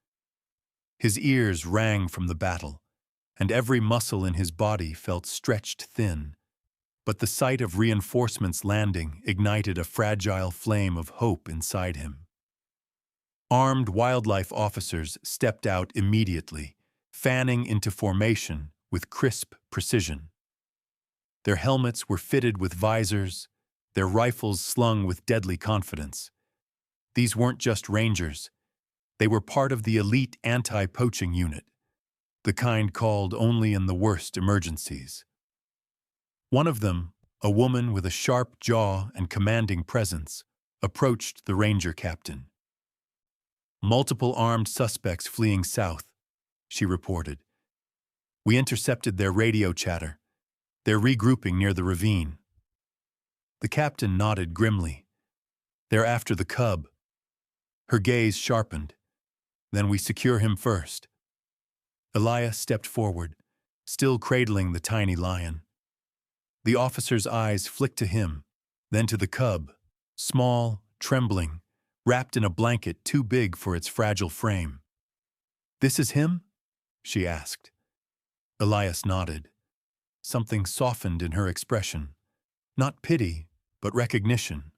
His ears rang from the battle, and every muscle in his body felt stretched thin. But the sight of reinforcements landing ignited a fragile flame of hope inside him. Armed wildlife officers stepped out immediately, fanning into formation with crisp precision. Their helmets were fitted with visors, their rifles slung with deadly confidence. These weren't just rangers. They were part of the elite anti-poaching unit, the kind called only in the worst emergencies. One of them, a woman with a sharp jaw and commanding presence, approached the ranger captain. "Multiple armed suspects fleeing south," she reported. "We intercepted their radio chatter. They're regrouping near the ravine." The captain nodded grimly. "They're after the cub." Her gaze sharpened. "Then we secure him first." Elias stepped forward, still cradling the tiny lion. The officer's eyes flicked to him, then to the cub, small, trembling, wrapped in a blanket too big for its fragile frame. "This is him?" she asked. Elias nodded. Something softened in her expression. Not pity, but recognition.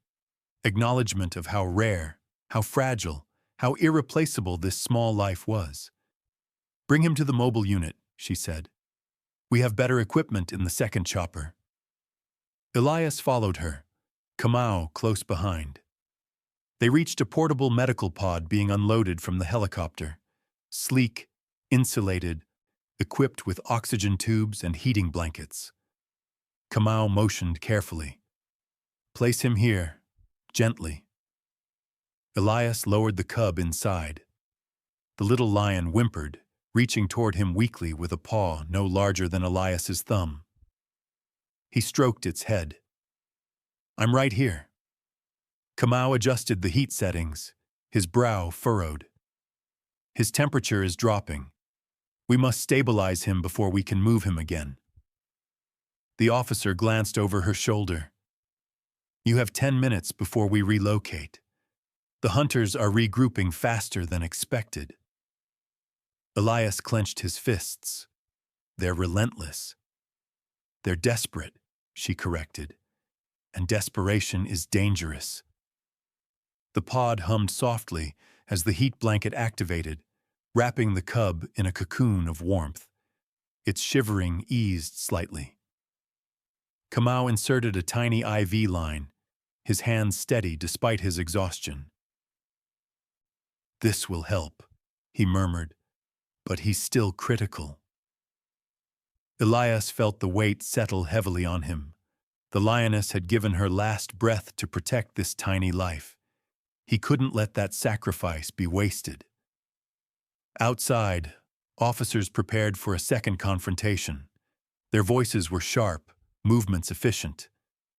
Acknowledgement of how rare, how fragile, how irreplaceable this small life was. "Bring him to the mobile unit," she said. "We have better equipment in the second chopper." Elias followed her, Kamau close behind. They reached a portable medical pod being unloaded from the helicopter, sleek, insulated, equipped with oxygen tubes and heating blankets. Kamau motioned carefully. "Place him here, gently." Elias lowered the cub inside. The little lion whimpered, reaching toward him weakly with a paw no larger than Elias's thumb. He stroked its head. "I'm right here." Kamau adjusted the heat settings, his brow furrowed. "His temperature is dropping. We must stabilize him before we can move him again." The officer glanced over her shoulder. "You have 10 minutes before we relocate. The hunters are regrouping faster than expected." Elias clenched his fists. "They're relentless." "They're desperate," she corrected. "And desperation is dangerous." The pod hummed softly as the heat blanket activated, wrapping the cub in a cocoon of warmth. Its shivering eased slightly. Kamau inserted a tiny IV line, his hands steady despite his exhaustion. "This will help," he murmured, "but he's still critical." Elias felt the weight settle heavily on him. The lioness had given her last breath to protect this tiny life. He couldn't let that sacrifice be wasted. Outside, officers prepared for a second confrontation. Their voices were sharp, movements efficient.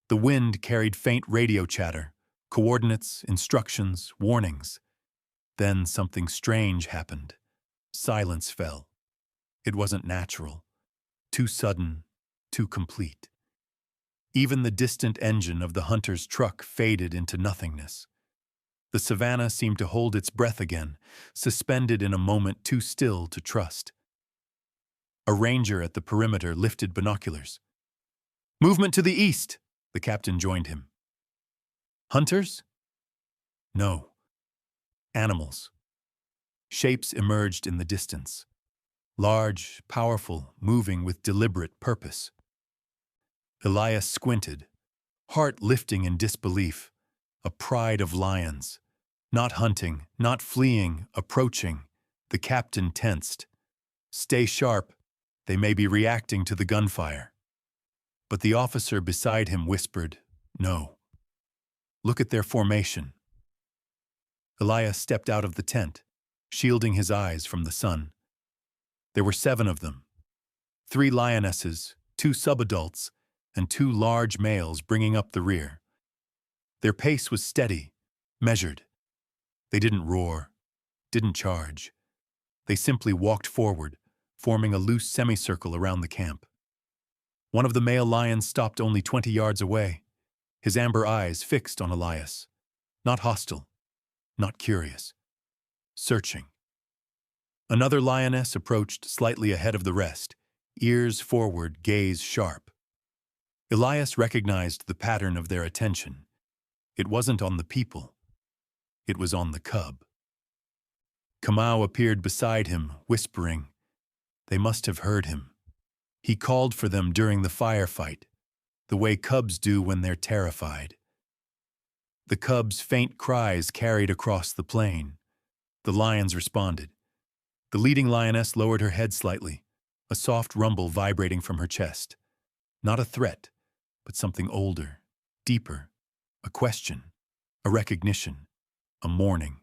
The wind carried faint radio chatter, coordinates, instructions, warnings. Then something strange happened. Silence fell. It wasn't natural. Too sudden, too complete. Even the distant engine of the hunter's truck faded into nothingness. The savannah seemed to hold its breath again, suspended in a moment too still to trust. A ranger at the perimeter lifted binoculars. "Movement to the east!" The captain joined him. "Hunters?" No. Animals. Shapes emerged in the distance. Large, powerful, moving with deliberate purpose. Elias squinted, heart lifting in disbelief. A pride of lions. Not hunting, not fleeing, approaching. The captain tensed. Stay sharp. They may be reacting to the gunfire. But the officer beside him whispered, no. Look at their formation. Elias stepped out of the tent, shielding his eyes from the sun. There were 7 of them. 3 lionesses, 2 subadults, and 2 large males bringing up the rear. Their pace was steady, measured. They didn't roar, didn't charge. They simply walked forward, forming a loose semicircle around the camp. One of the male lions stopped only 20 yards away, his amber eyes fixed on Elias. Not hostile, not curious. Searching. Another lioness approached slightly ahead of the rest, ears forward, gaze sharp. Elias recognized the pattern of their attention. It wasn't on the people. It was on the cub. Kamau appeared beside him, whispering. They must have heard him. He called for them during the firefight, the way cubs do when they're terrified. The cub's faint cries carried across the plain. The lions responded. The leading lioness lowered her head slightly, a soft rumble vibrating from her chest. Not a threat, but something older, deeper, a question, a recognition, a mourning.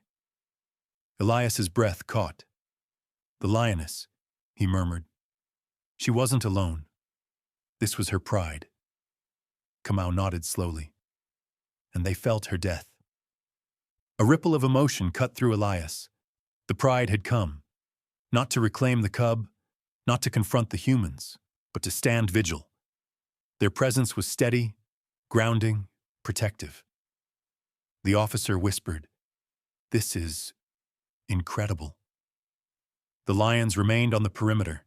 Elias's breath caught. The lioness, he murmured. She wasn't alone. This was her pride. Kamau nodded slowly, and they felt her death. A ripple of emotion cut through Elias. The pride had come, not to reclaim the cub, not to confront the humans, but to stand vigil. Their presence was steady, grounding, protective. The officer whispered, "This is incredible." The lions remained on the perimeter,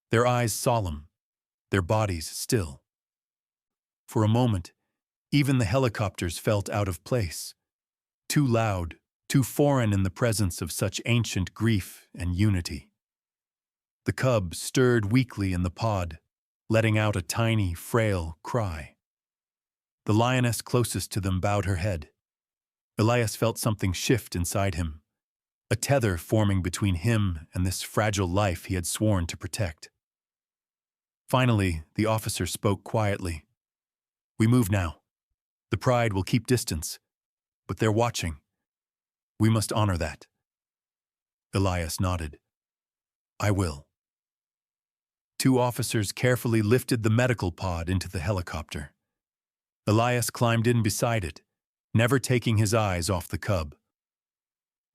their eyes solemn, their bodies still. For a moment, even the helicopters felt out of place, too loud, too foreign in the presence of such ancient grief and unity. The cub stirred weakly in the pod, letting out a tiny, frail cry. The lioness closest to them bowed her head. Elias felt something shift inside him, a tether forming between him and this fragile life he had sworn to protect. Finally, the officer spoke quietly. "We move now. The pride will keep distance, but they're watching. We must honor that." Elias nodded. "I will." 2 officers carefully lifted the medical pod into the helicopter. Elias climbed in beside it, never taking his eyes off the cub.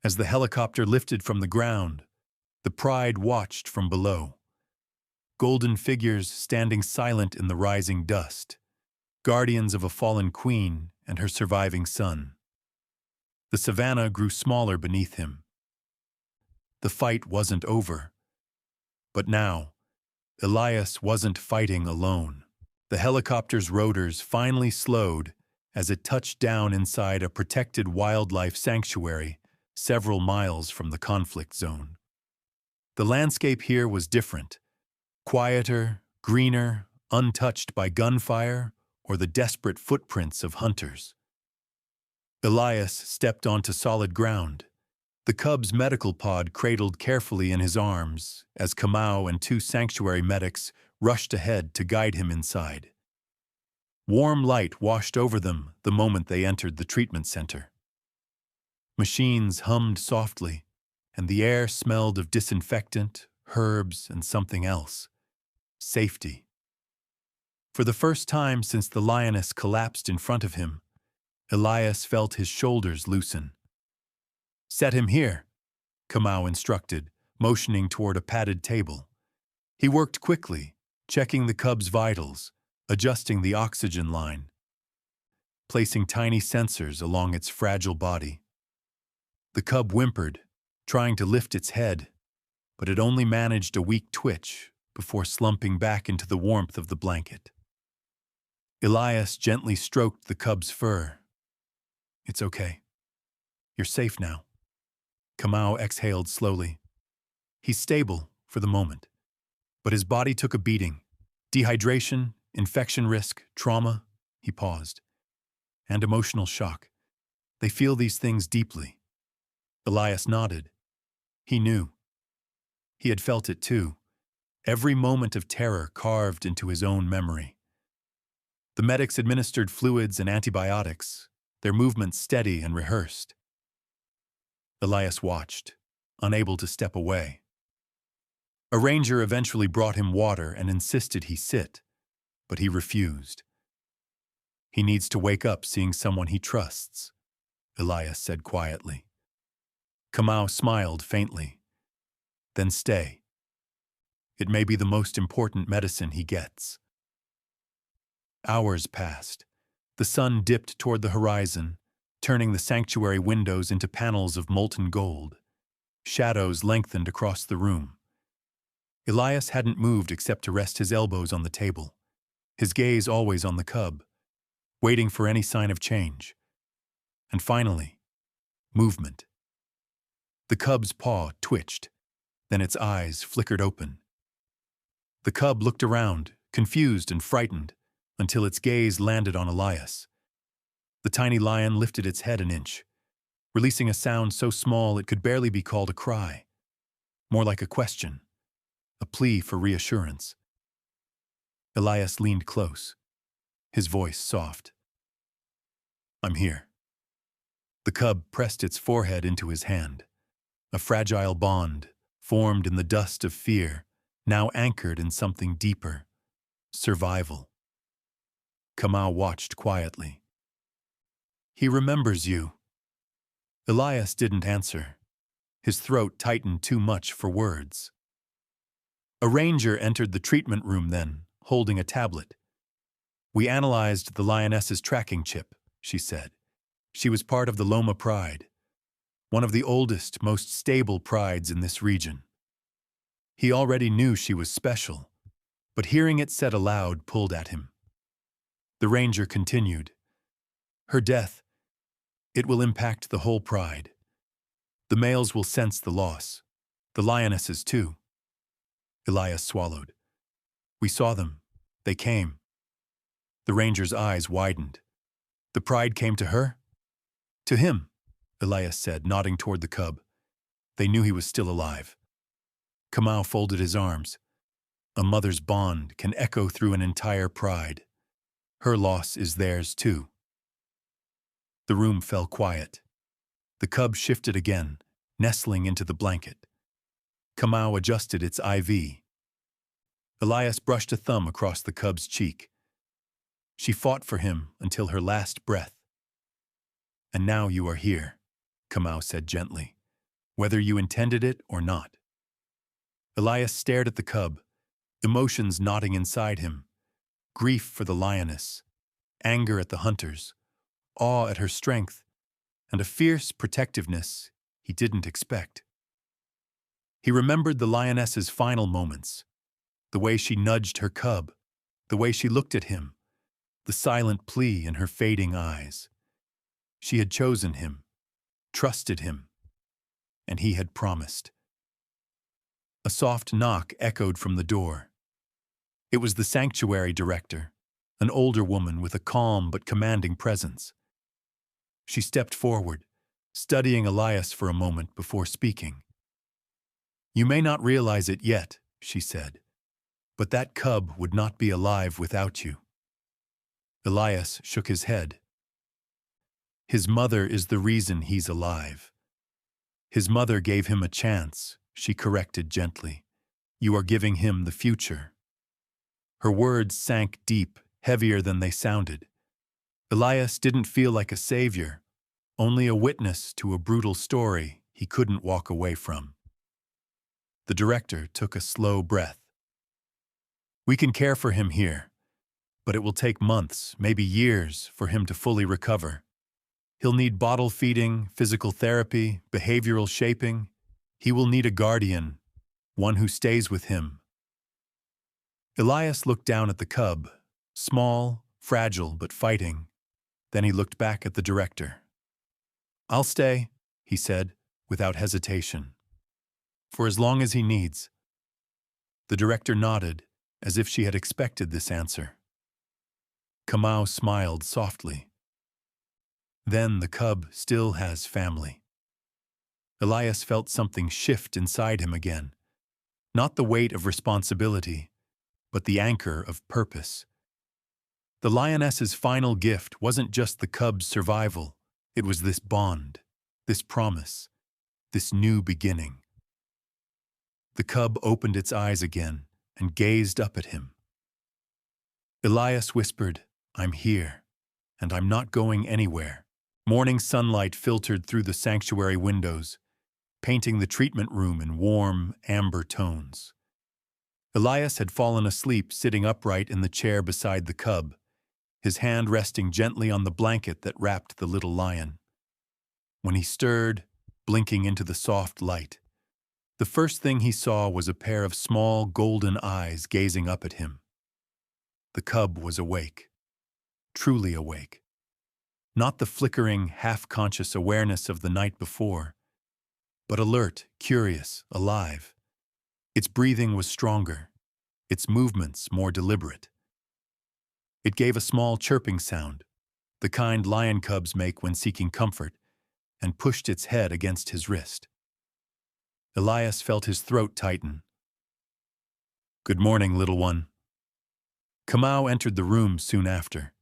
As the helicopter lifted from the ground, the pride watched from below. Golden figures standing silent in the rising dust, guardians of a fallen queen and her surviving son. The savannah grew smaller beneath him. The fight wasn't over. But now, Elias wasn't fighting alone. The helicopter's rotors finally slowed as it touched down inside a protected wildlife sanctuary several miles from the conflict zone. The landscape here was different, quieter, greener, untouched by gunfire or the desperate footprints of hunters. Elias stepped onto solid ground, the cub's medical pod cradled carefully in his arms as Kamau and 2 sanctuary medics rushed ahead to guide him inside. Warm light washed over them the moment they entered the treatment center. Machines hummed softly, and the air smelled of disinfectant, herbs, and something else. Safety. For the first time since the lioness collapsed in front of him, Elias felt his shoulders loosen. "Set him here," Kamau instructed, motioning toward a padded table. He worked quickly, checking the cub's vitals, adjusting the oxygen line, placing tiny sensors along its fragile body. The cub whimpered, trying to lift its head, but it only managed a weak twitch before slumping back into the warmth of the blanket. Elias gently stroked the cub's fur. "It's okay. You're safe now. Kamau exhaled slowly. He's stable for the moment, but his body took a beating. Dehydration, infection risk, trauma. He paused. And emotional shock. They feel these things deeply. Elias nodded. He knew. He had felt it too. Every moment of terror carved into his own memory. The medics administered fluids and antibiotics, their movements steady and rehearsed. Elias watched, unable to step away. A ranger eventually brought him water and insisted he sit, but he refused. He needs to wake up seeing someone he trusts, Elias said quietly. Kamau smiled faintly. Then stay. It may be the most important medicine he gets. Hours passed. The sun dipped toward the horizon, turning the sanctuary windows into panels of molten gold. Shadows lengthened across the room. Elias hadn't moved except to rest his elbows on the table, his gaze always on the cub, waiting for any sign of change. And finally, movement. The cub's paw twitched, then its eyes flickered open. The cub looked around, confused and frightened, until its gaze landed on Elias. The tiny lion lifted its head an inch, releasing a sound so small it could barely be called a cry, more like a question, a plea for reassurance. Elias leaned close, his voice soft. I'm here. The cub pressed its forehead into his hand, a fragile bond formed in the dust of fear, now anchored in something deeper, survival. Kamau watched quietly. He remembers you. Elias didn't answer. His throat tightened too much for words. A ranger entered the treatment room then, holding a tablet. We analyzed the Lioness's tracking chip, she said. She was part of the Loma Pride, one of the oldest, most stable prides in this region. He already knew she was special, but hearing it said aloud pulled at him. The ranger continued. Her death, it will impact the whole pride. The males will sense the loss, the lionesses too. Elias swallowed. We saw them. They came. The ranger's eyes widened. The pride came to her? To him, Elias said, nodding toward the cub. They knew he was still alive. Kamau folded his arms. A mother's bond can echo through an entire pride. Her loss is theirs too. The room fell quiet. The cub shifted again, nestling into the blanket. Kamau adjusted its IV. Elias brushed a thumb across the cub's cheek. She fought for him until her last breath. And now you are here, Kamau said gently, whether you intended it or not. Elias stared at the cub, emotions knotting inside him. Grief for the lioness, anger at the hunters, awe at her strength, and a fierce protectiveness he didn't expect. He remembered the lioness's final moments, the way she nudged her cub, the way she looked at him, the silent plea in her fading eyes. She had chosen him, trusted him, and he had promised. A soft knock echoed from the door. It was the sanctuary director, an older woman with a calm but commanding presence. She stepped forward, studying Elias for a moment before speaking. You may not realize it yet, she said, but that cub would not be alive without you. Elias shook his head. His mother is the reason he's alive. His mother gave him a chance, she corrected gently. You are giving him the future. Her words sank deep, heavier than they sounded. Elias didn't feel like a savior, only a witness to a brutal story he couldn't walk away from. The director took a slow breath. We can care for him here, but it will take months, maybe years, for him to fully recover. He'll need bottle feeding, physical therapy, behavioral shaping. He will need a guardian, one who stays with him. Elias looked down at the cub, small, fragile, but fighting. Then he looked back at the director. I'll stay, he said, without hesitation. For as long as he needs. The director nodded, as if she had expected this answer. Kamau smiled softly. Then the cub still has family. Elias felt something shift inside him again. Not the weight of responsibility, but the anchor of purpose. The lioness's final gift wasn't just the cub's survival, it was this bond, this promise, this new beginning. The cub opened its eyes again and gazed up at him. Elias whispered, "I'm here, and I'm not going anywhere." Morning sunlight filtered through the sanctuary windows, painting the treatment room in warm, amber tones. Elias had fallen asleep sitting upright in the chair beside the cub, his hand resting gently on the blanket that wrapped the little lion. When he stirred, blinking into the soft light, the first thing he saw was a pair of small, golden eyes gazing up at him. The cub was awake, truly awake. Not the flickering, half-conscious awareness of the night before, but alert, curious, alive. Its breathing was stronger, its movements more deliberate. It gave a small chirping sound, the kind lion cubs make when seeking comfort, and pushed its head against his wrist. Elias felt his throat tighten. "Good morning, little one." Kamau entered the room soon after,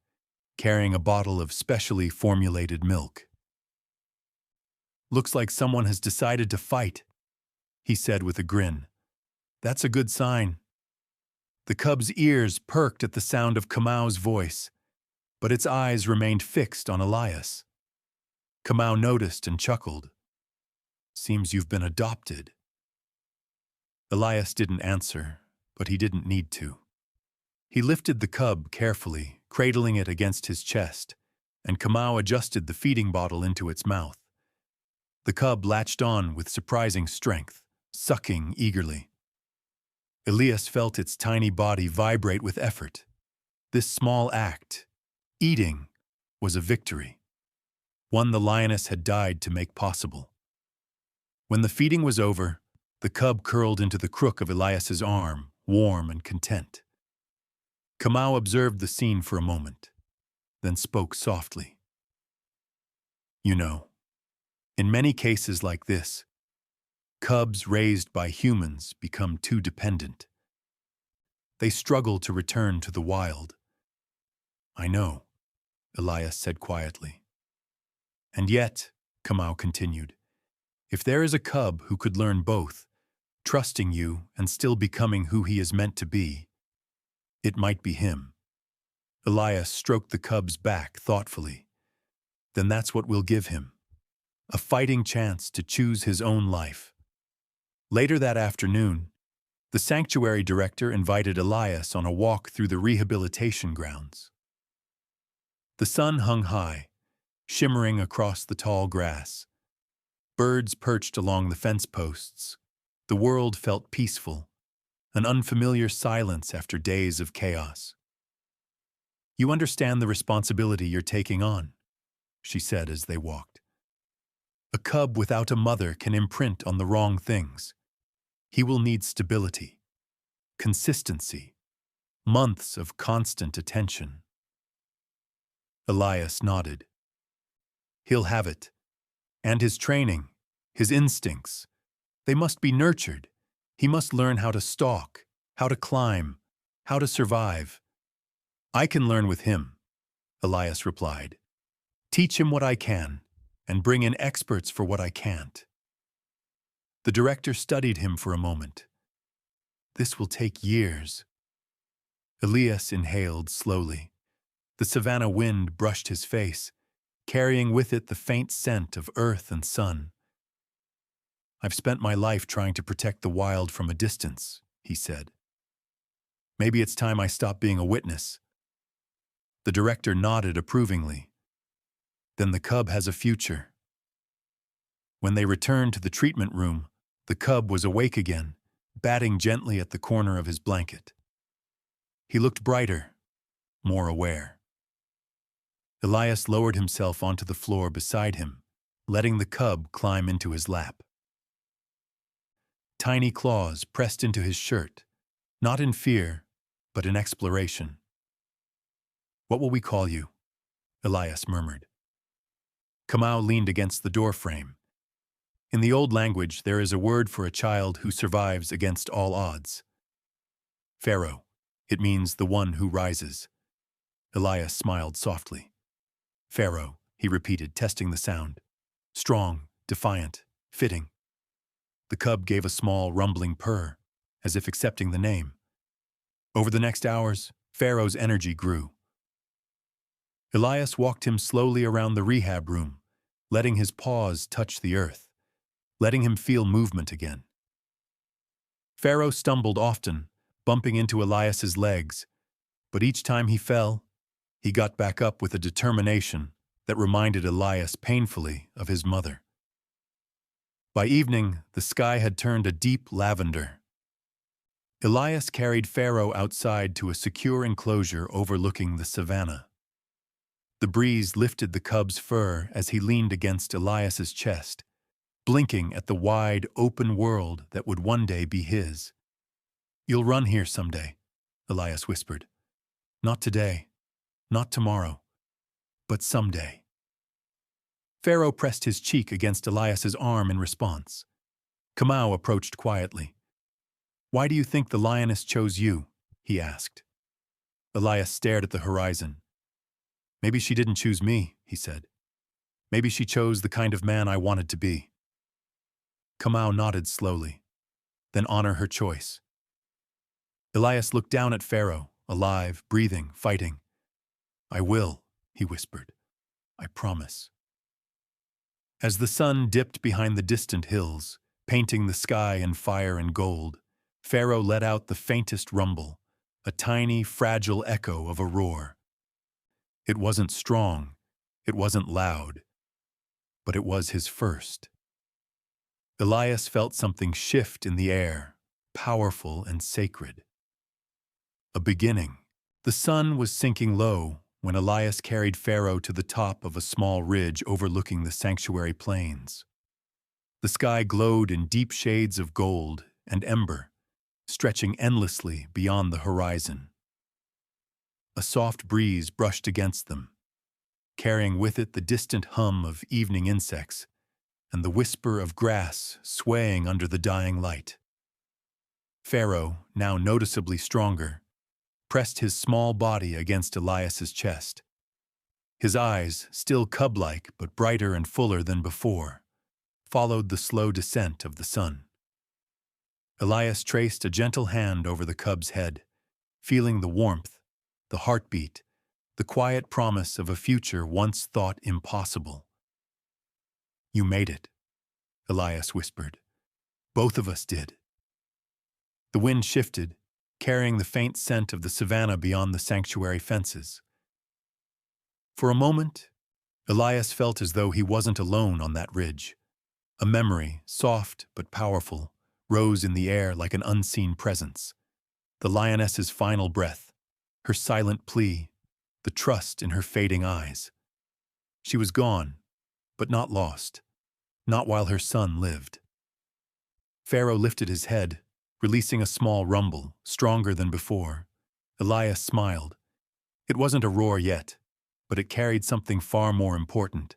carrying a bottle of specially formulated milk. "Looks like someone has decided to fight," he said with a grin. "That's a good sign." The cub's ears perked at the sound of Kamau's voice, but its eyes remained fixed on Elias. Kamau noticed and chuckled. "Seems you've been adopted." Elias didn't answer, but he didn't need to. He lifted the cub carefully, cradling it against his chest, and Kamau adjusted the feeding bottle into its mouth. The cub latched on with surprising strength, sucking eagerly. Elias felt its tiny body vibrate with effort. This small act, eating, was a victory, one the lioness had died to make possible. When the feeding was over, the cub curled into the crook of Elias's arm, warm and content. Kamau observed the scene for a moment, then spoke softly. "You know, in many cases like this, cubs raised by humans become too dependent. They struggle to return to the wild." "I know," Elias said quietly. "And yet," Kamau continued, "if there is a cub who could learn both, trusting you and still becoming who he is meant to be, it might be him." Elias stroked the cub's back thoughtfully. "Then that's what we'll give him. A fighting chance to choose his own life." Later that afternoon, the sanctuary director invited Elias on a walk through the rehabilitation grounds. The sun hung high, shimmering across the tall grass. Birds perched along the fence posts. The world felt peaceful, an unfamiliar silence after days of chaos. "You understand the responsibility you're taking on," she said as they walked. "A cub without a mother can imprint on the wrong things. He will need stability, consistency, months of constant attention." Elias nodded. "He'll have it. And his training, his instincts, they must be nurtured. He must learn how to stalk, how to climb, how to survive." "I can learn with him," Elias replied. "Teach him what I can, and bring in experts for what I can't." The director studied him for a moment. "This will take years." Elias inhaled slowly. The savanna wind brushed his face, carrying with it the faint scent of earth and sun. "I've spent my life trying to protect the wild from a distance," he said. "Maybe it's time I stop being a witness." The director nodded approvingly. "Then the cub has a future." When they returned to the treatment room, the cub was awake again, batting gently at the corner of his blanket. He looked brighter, more aware. Elias lowered himself onto the floor beside him, letting the cub climb into his lap. Tiny claws pressed into his shirt, not in fear, but in exploration. "What will we call you?" Elias murmured. Kamau leaned against the doorframe. In the old language, there is a word for a child who survives against all odds. Pharaoh. It means the one who rises. Elias smiled softly. Pharaoh, he repeated, testing the sound. Strong, defiant, fitting. The cub gave a small, rumbling purr, as if accepting the name. Over the next hours, Pharaoh's energy grew. Elias walked him slowly around the rehab room, letting his paws touch the earth, letting him feel movement again. Pharaoh stumbled often, bumping into Elias's legs, but each time he fell, he got back up with a determination that reminded Elias painfully of his mother. By evening, the sky had turned a deep lavender. Elias carried Pharaoh outside to a secure enclosure overlooking the savannah. The breeze lifted the cub's fur as he leaned against Elias's chest, blinking at the wide, open world that would one day be his. "You'll run here someday," Elias whispered. "Not today, not tomorrow, but someday." Pharaoh pressed his cheek against Elias's arm in response. Kamau approached quietly. "Why do you think the lioness chose you?" he asked. Elias stared at the horizon. "Maybe she didn't choose me," he said. "Maybe she chose the kind of man I wanted to be." Kamau nodded slowly. "Then honor her choice." Elias looked down at Pharaoh, alive, breathing, fighting. "I will," he whispered. "I promise." As the sun dipped behind the distant hills, painting the sky in fire and gold, Pharaoh let out the faintest rumble, a tiny, fragile echo of a roar. It wasn't strong, it wasn't loud, but it was his first. Elias felt something shift in the air, powerful and sacred. A beginning. The sun was sinking low when Elias carried Pharaoh to the top of a small ridge overlooking the sanctuary plains. The sky glowed in deep shades of gold and ember, stretching endlessly beyond the horizon. A soft breeze brushed against them, carrying with it the distant hum of evening insects and the whisper of grass swaying under the dying light. Pharaoh, now noticeably stronger, pressed his small body against Elias's chest. His eyes, still cub-like but brighter and fuller than before, followed the slow descent of the sun. Elias traced a gentle hand over the cub's head, feeling the warmth, the heartbeat, the quiet promise of a future once thought impossible. "You made it," Elias whispered. "Both of us did." The wind shifted, carrying the faint scent of the savannah beyond the sanctuary fences. For a moment, Elias felt as though he wasn't alone on that ridge. A memory, soft but powerful, rose in the air like an unseen presence. The lioness's final breath, her silent plea, the trust in her fading eyes. She was gone, but not lost, not while her son lived. Pharaoh lifted his head, releasing a small rumble, stronger than before. Elias smiled. It wasn't a roar yet, but it carried something far more important.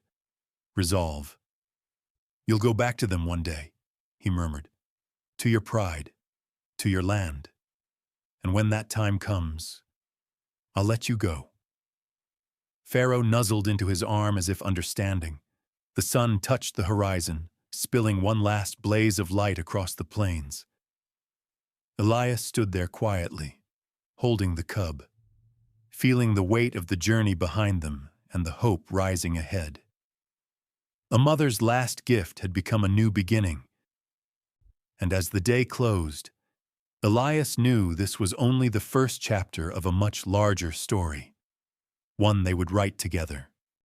Resolve. "You'll go back to them one day," he murmured. "To your pride, to your land. And when that time comes, I'll let you go." Pharaoh nuzzled into his arm as if understanding. The sun touched the horizon, spilling one last blaze of light across the plains. Elias stood there quietly, holding the cub, feeling the weight of the journey behind them and the hope rising ahead. A mother's last gift had become a new beginning. And as the day closed, Elias knew this was only the first chapter of a much larger story, one they would write together.